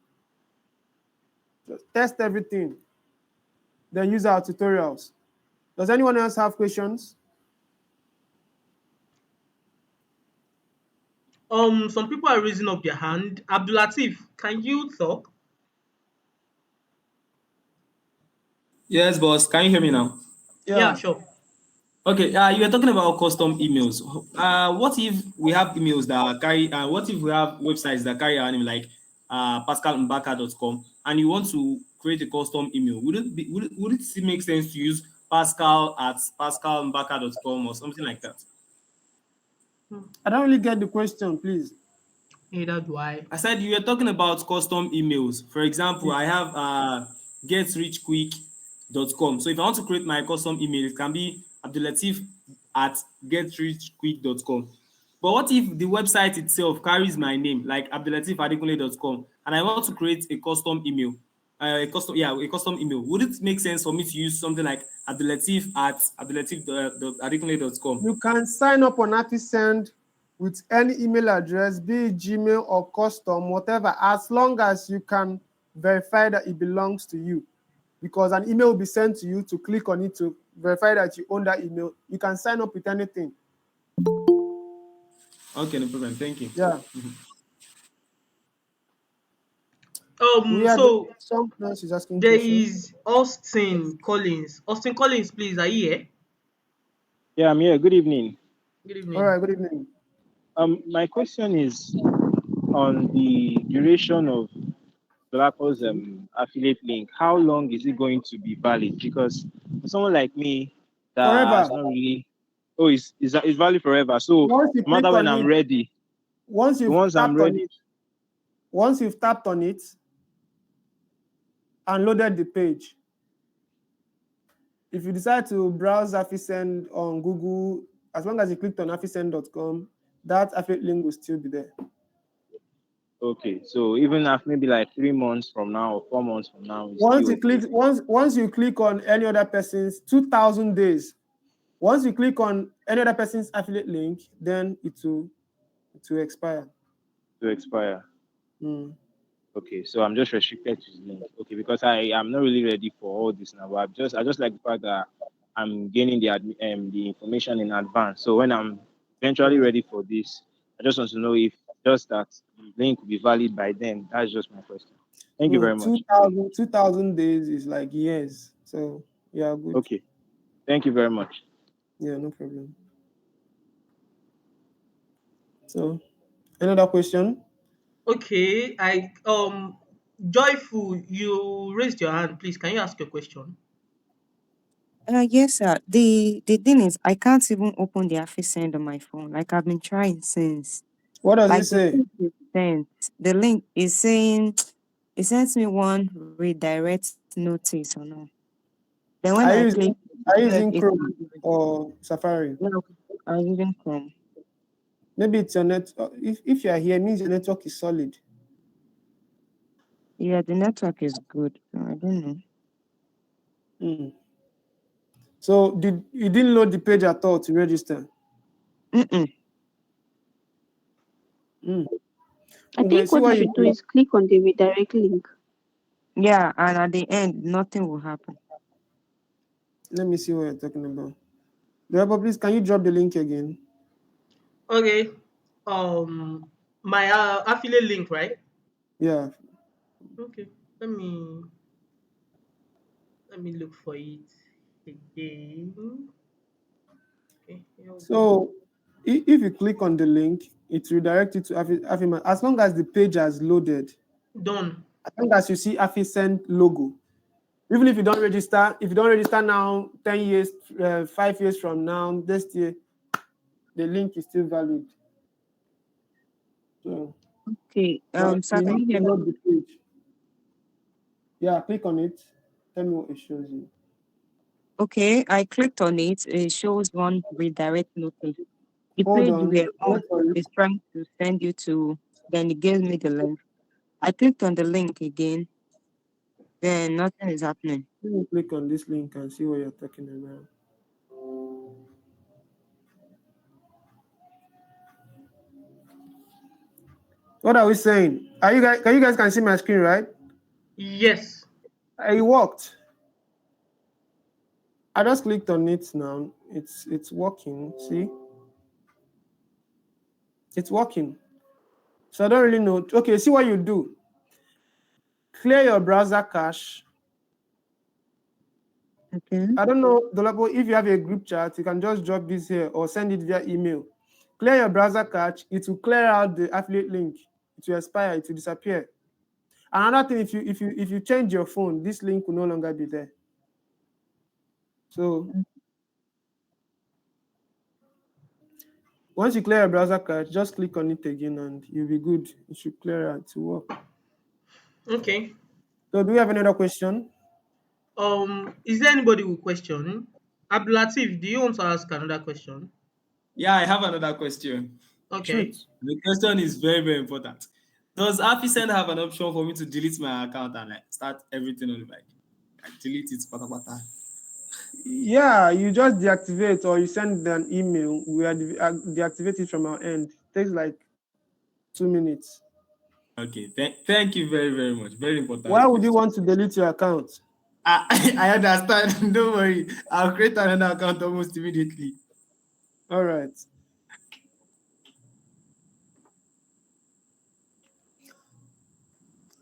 Just test everything, then use our tutorials. Does anyone else have questions? Some people are raising up their hand. Abdulatif, can you talk? Yes, boss. Can you hear me now? Yeah, Yeah. sure. Okay. You were talking about custom emails. What if we have emails that carry? What if we have websites that carry our name like pascalmbaka.com, and you want to create a custom email? Would it still make sense to use Pascal at pascalmbaka.com or something like that? I don't really get the question, please. Neither do I. I said you were talking about custom emails. For example, I have getrichquick.com. So if I want to create my custom email, it can be Abdulatif at getrichquick.com. But what if the website itself carries my name, like abdulatifadekunle.com, and I want to create a custom email? A custom email. Would it make sense for me to use something like Abdulatif at abdulatif.adekunle.com? You can sign up on Affisend with any email address, be it Gmail or custom, whatever, as long as you can verify that it belongs to you. Because an email will be sent to you to click on it to verify that you own that email. You can sign up with anything. Okay, no problem. Thank you. Yeah. So Someone else is asking there questions. is Austin Collins. Austin Collins, please, are you here? Yeah, I'm here. Good evening. Good All evening. right, good evening. My question is on the duration of Dolapo's affiliate link, how long is it going to be valid? Because for someone like me that has Forever. not really, oh, it's valid forever. So Once you no matter click when on I'm it, ready, once you've once I'm tapped on ready, it, once you've tapped on it and loaded the page, if you decide to browse Affisend on Google, as long as you clicked on affisend.com, that affiliate link will still be there. okay. So even after maybe like 3 months from now or 4 months from now, it's Once still you okay. click, once you click on any other person's 2,000 days, once you click on any other person's affiliate link, then it will expire. To expire. Mm. Okay, so I'm just restricted to the link. Okay, because I am not really ready for all this now. But I just like the fact that I'm gaining the information in advance. So when I'm eventually Yeah. ready for this, I just want to know if just that the link will be valid by then. That's just my question. Thank you No, very much. 2,000 days is like years. So yeah, good. Okay, thank you very much. Yeah, no problem. So another question? Okay, Joyful, you raised your hand. Please, can you ask your question? Yes, sir. The thing is, I can't even open the Affisend on my phone. Like I've been trying since. What does it Like the say? link is sent. The link is saying it sends me one redirect notice or no. Then when Are I you click, using, it are you said using it's not Chrome ready. or Safari? Yeah, okay. I'm using Chrome. Maybe it's your net. If you are here, it means your network is solid. Yeah, the network is good. So I don't know. Mm. So you didn't load the page at all to register? Mm-mm. Mm. I Okay, think see what you what you should do do. is click on the redirect link. Yeah, and at the end, nothing will happen. Let me see what you're talking about. Driver, please, can you drop the link again? Okay. My affiliate link, right? Yeah. Okay. Let me let me look for it again. Okay, here we go. So if you click on the link, it redirects you to Affisend. As long as the page has loaded, Done. as long as you see Affisend logo, even if you don't register, if you don't register now, 10 years, 5 years from now, this year, the link is still valid. So, Okay. but Sir, you can need you to hear me? load the page. Yeah, click on it. Tell me what it shows you. Okay, I clicked on it. It shows one redirect notice. The Hold page you on. were Wait on for it. is trying to send you to, then it gives me the link. I clicked on the link again, then nothing is happening. Let me click on this link and see what you're talking about. What are we saying? Are you guys? Can see my screen, right? Yes. It worked. I just clicked on it now. It's working. See, it's working. So I don't really know. Okay, see what you do. Clear your browser cache. Okay. I don't know, Dolapo, if you have a group chat, you can just drop this here or send it via email. Clear your browser cache. It will clear out the affiliate link. It will expire. It will disappear. Another thing, if you change your phone, this link will no longer be there. So once you clear your browser cache, just click on it again and you'll be good. It should clear out to work. Okay. So do we have another question? Is there anybody with question? Abdulatif, do you want to ask another question? Yeah, I have another question. Okay. Shoot. The question is very, very important. Does Affisend have an option for me to delete my account and like start everything on like delete it pata pata? Yeah, you just deactivate or you send an email. We are deactivate it from our end. It takes like 2 minutes. Okay, thank you very, very much. Very Why important would you question. want to delete your account? I understand. Don't worry. I'll create another account almost immediately. All right.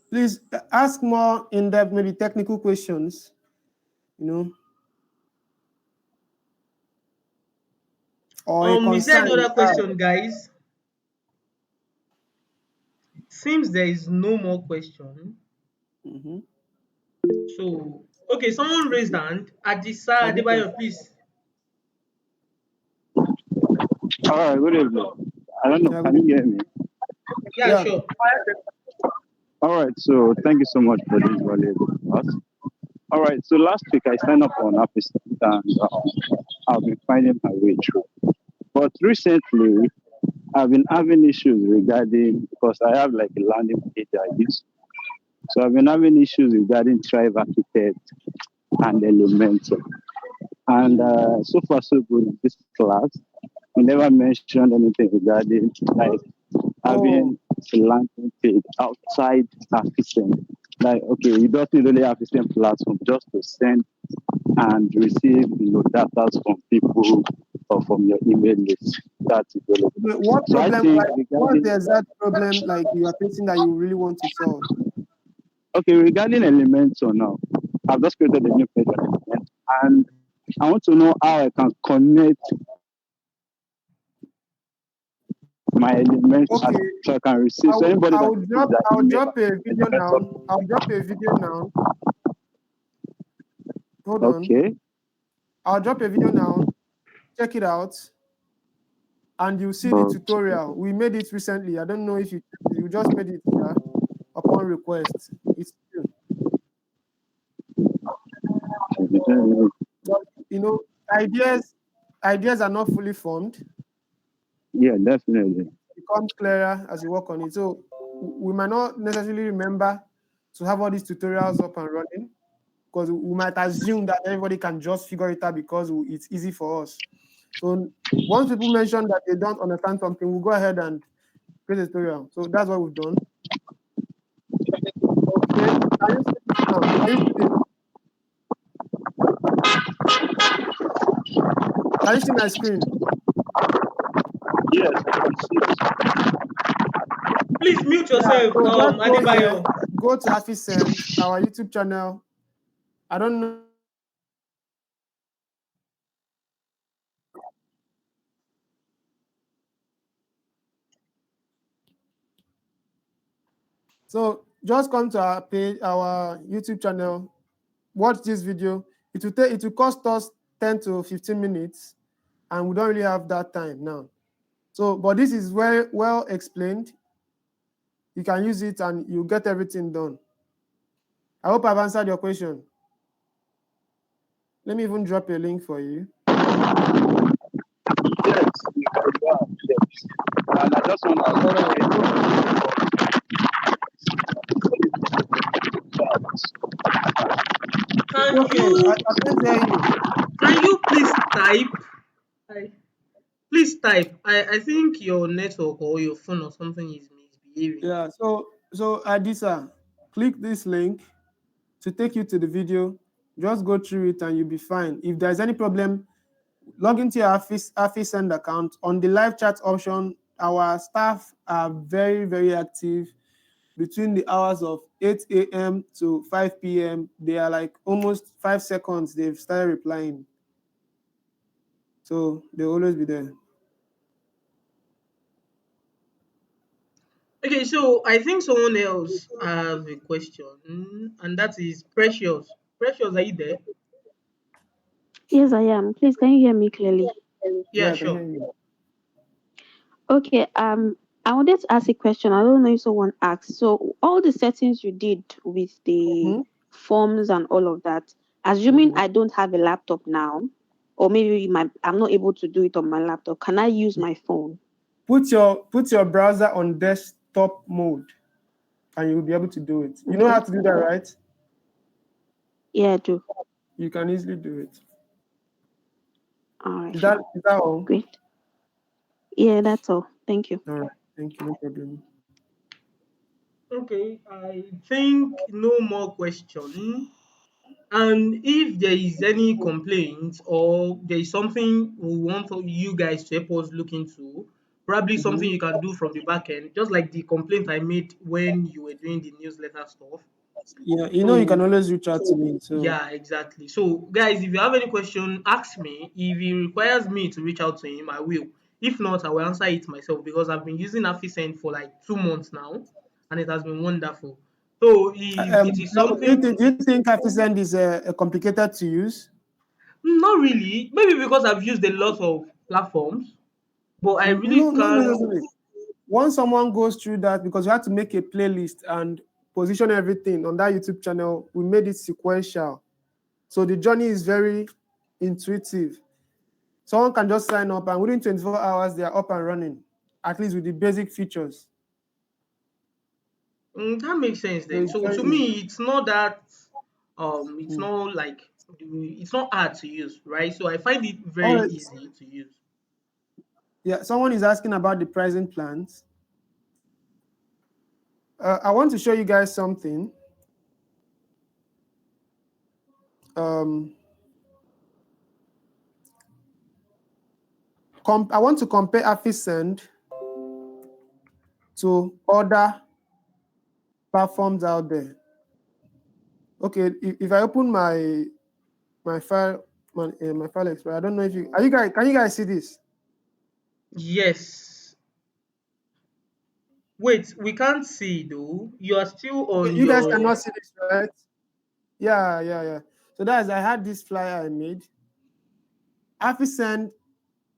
Please ask more in-depth, maybe technical questions, or a Is there concern another you have. question, guys? Seems there is no more question. Mm-hmm. So, okay, someone raised hand. Adisa Adisa. Adebayo, please. All right, good evening. I don't know, Yeah, can good you hear evening. me? Yeah, Yeah. sure. All right, so thank you so much for this valuable class. All right, so last week I signed up on Affisend and I've been finding my way through. But recently, I've been having issues regarding, because I have like a landing page I use. So I've been having issues regarding Thrive Architect and Elementor. And so far, so good in this class. We never mentioned anything regarding like Oh, having a landing page outside Affisend. Like, okay, you don't need only Affisend platform just to send and receive, data from people or from your email list. That's it. what So I problem? think Like, what's regarding, the exact problem like you are facing that you really want to solve? okay, regarding Elementor now, I've just created a new page on Element, and I want to know how I can connect my Element Okay, so I can receive. So anybody that receives that I'll email, drop a video now. Elementor. I'll drop a video now. Hold on. Okay. I'll drop a video now. Check it out, and you'll see the Okay. tutorial. We made it recently. I don't know if you just made it upon request. It's you. But ideas are not fully formed. Yeah, definitely. Becomes clearer as you work on it. So we might not necessarily remember to have all these tutorials up and running because we might assume that everybody can just figure it out because it's easy for us. So once people mention that they don't understand something, we'll go ahead and create a tutorial. So that's what we've done. Okay. Can you see this now? Can you see this? Can you see my screen? Yes, I can see. Please mute Yeah. yourself, So just go here, Adebayo. go to Affisend, our YouTube channel. I don't know. So just come to our page, our YouTube channel, watch this video. It will cost us 10 to 15 minutes, and we don't really have that time now. So, but this is very well explained. You can use it and you get everything done. I hope I've answered your question. Let me even drop a link for you. Yes, you can go and check. And I just want All right. It's Can okay. I you can't hear you. can you please type? I, please type. I think your network or your phone or something is misbehaving. Yeah. So Adisa, click this link to take you to the video. Just go through it and you'll be fine. If there's any problem, log into your Affisend account. On the live chat option, our staff are very, very active between the hours of 8 a.m. to 5 p.m. They are like almost 5 seconds. They've started replying. So they'll always be there. Okay, so I think someone else has a question, and that is Precious. Precious, are you there? Yes, I am. Please, can you hear me clearly? Yeah, Yeah, I can hear sure. you. Okay. I wanted to ask a question. I don't know if someone asked. So, all the settings you did with the Mm-hmm. forms and all of that, assuming Mm-hmm. I don't have a laptop now, or maybe I'm not able to do it on my laptop, can I use my phone? Put your browser on desktop mode and you'll be able to do it. You know Okay. how to do that, right? Yeah, I do. You can easily do it. All right, Is sure. that all? Great. Yeah, that's all. Thank you. All right. Thank you. No problem. Okay, I think no more question. And if there is any complaint or there is something we want you guys to help us look into, probably something Mm-hmm. you can do from the back end, just like the complaint I made when you were doing the newsletter stuff. Yeah, you can So always reach out to me. So yeah, exactly. So guys, if you have any question, ask me. If it requires me to reach out to him, I will. If not, I will answer it myself because I've been using Affisend for like 2 months now, and it has been wonderful. So if it is something, Do you think Affisend is complicated to use? not really, maybe because I've used a lot of platforms, but I really No, not can't. necessarily. Once someone goes through that, because we had to make a playlist and position everything on that YouTube channel, we made it sequential. So the journey is very intuitive. Someone can just sign up and within 24 hours, they are up and running, at least with the basic features. That makes sense So then. it's So very to easy. me, it's not that it's Mm. not like it's not hard to use, right? So I find it All very right. easy to use. Yeah, someone is asking about the pricing plans. I want to show you guys something. Um, I want to compare Affisend to other platforms out there. Okay, if I open my file, my file explorer, I don't know if you guys, can you guys see this? Yes. Wait, we can't see though. You are still Okay, on you guys your. cannot see this, right? Yeah. So I had this flyer I made. Affisend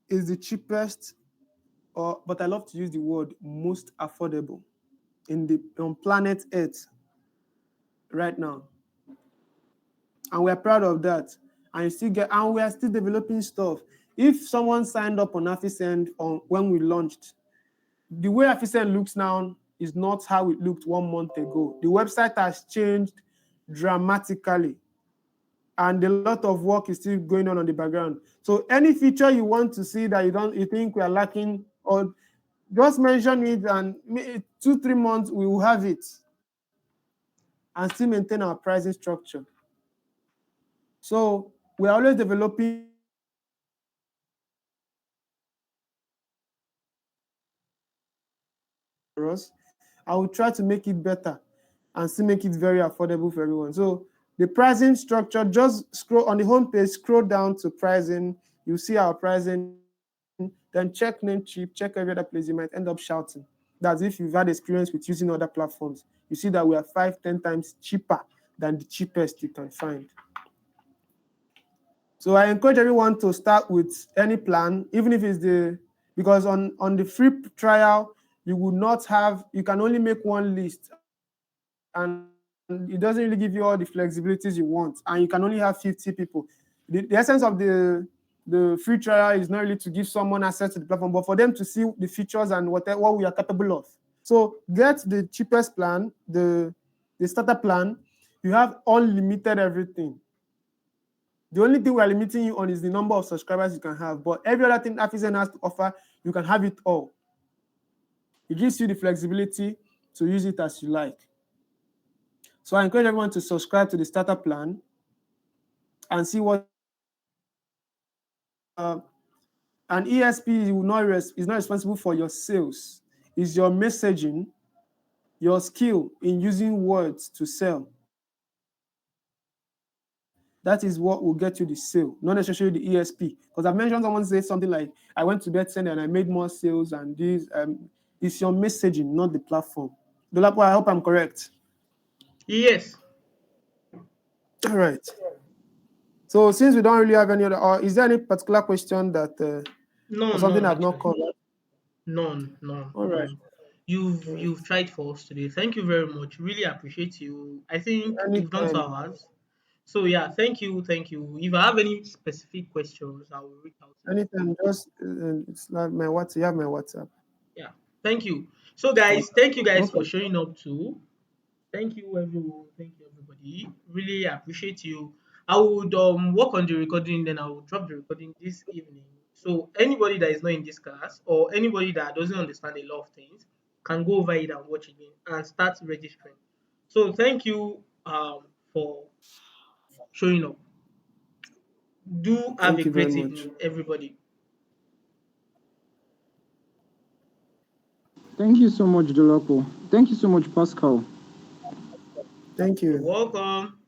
is the cheapest, but I love to use the word most affordable on planet Earth right now, and we're proud of that. And we are still developing stuff. If someone signed up on Affisend when we launched, the way Affisend looks now is not how it looked 1 month ago. The website has changed dramatically, and a lot of work is still going on the background. So any feature you want to see that you think we are lacking, or just mention it, and 2-3 months we will have it and still maintain our pricing structure. So we're always developing for us. I will try to make it better and still make it very affordable for everyone. So the pricing structure, just scroll on the homepage, scroll down to pricing. You see our pricing, then check Namecheap, check every other place. You might end up shouting. That's if you've had experience with using other platforms. You see that we are 5-10 times cheaper than the cheapest you can find. So I encourage everyone to start with any plan, even if it's because on the free trial, you can only make one list, and it doesn't really give you all the flexibilities you want, and you can only have 50 people. The essence of the free trial is not really to give someone access to the platform, but for them to see the features and what we are capable of. So get the cheapest plan, the starter plan. You have unlimited everything. The only thing we are limiting you on is the number of subscribers you can have, but every other thing Affisend has to offer, you can have it all. It gives you the flexibility to use it as you like. So I encourage everyone to subscribe to the starter plan and see what an ESP is not responsible for your sales. It's your messaging, your skill in using words to sell. That is what will get you the sale, not necessarily the ESP. Because I've mentioned someone say something like, I went to Resending and I made more sales, and this it's your messaging, not the platform. Dolapo, I hope I'm correct. Yes. All right. So since we don't really have any other, or is there any particular question that or None, something none I've not actually. covered? None, none, All right. none. You've tried for us today. Thank you very much. Really appreciate you. I think you've done 2 Anytime, hours. So yeah, thank you, thank you. If I have any specific questions, I will reach out to you. anytime. Just it's like my WhatsApp. You have my WhatsApp. Yeah, thank you. So guys, thank you guys Okay. for showing up too. Thank you everyone. Thank you everybody. Really appreciate you. I would work on the recording, then I will drop the recording this evening. So anybody that is not in this class or anybody that doesn't understand a lot of things can go over it and watch again and start registering. So thank you for showing up. Do have a Thank you very great much. evening, everybody. Thank you so much, Dolapo. Thank you so much, Pascal. Thank You're you. welcome.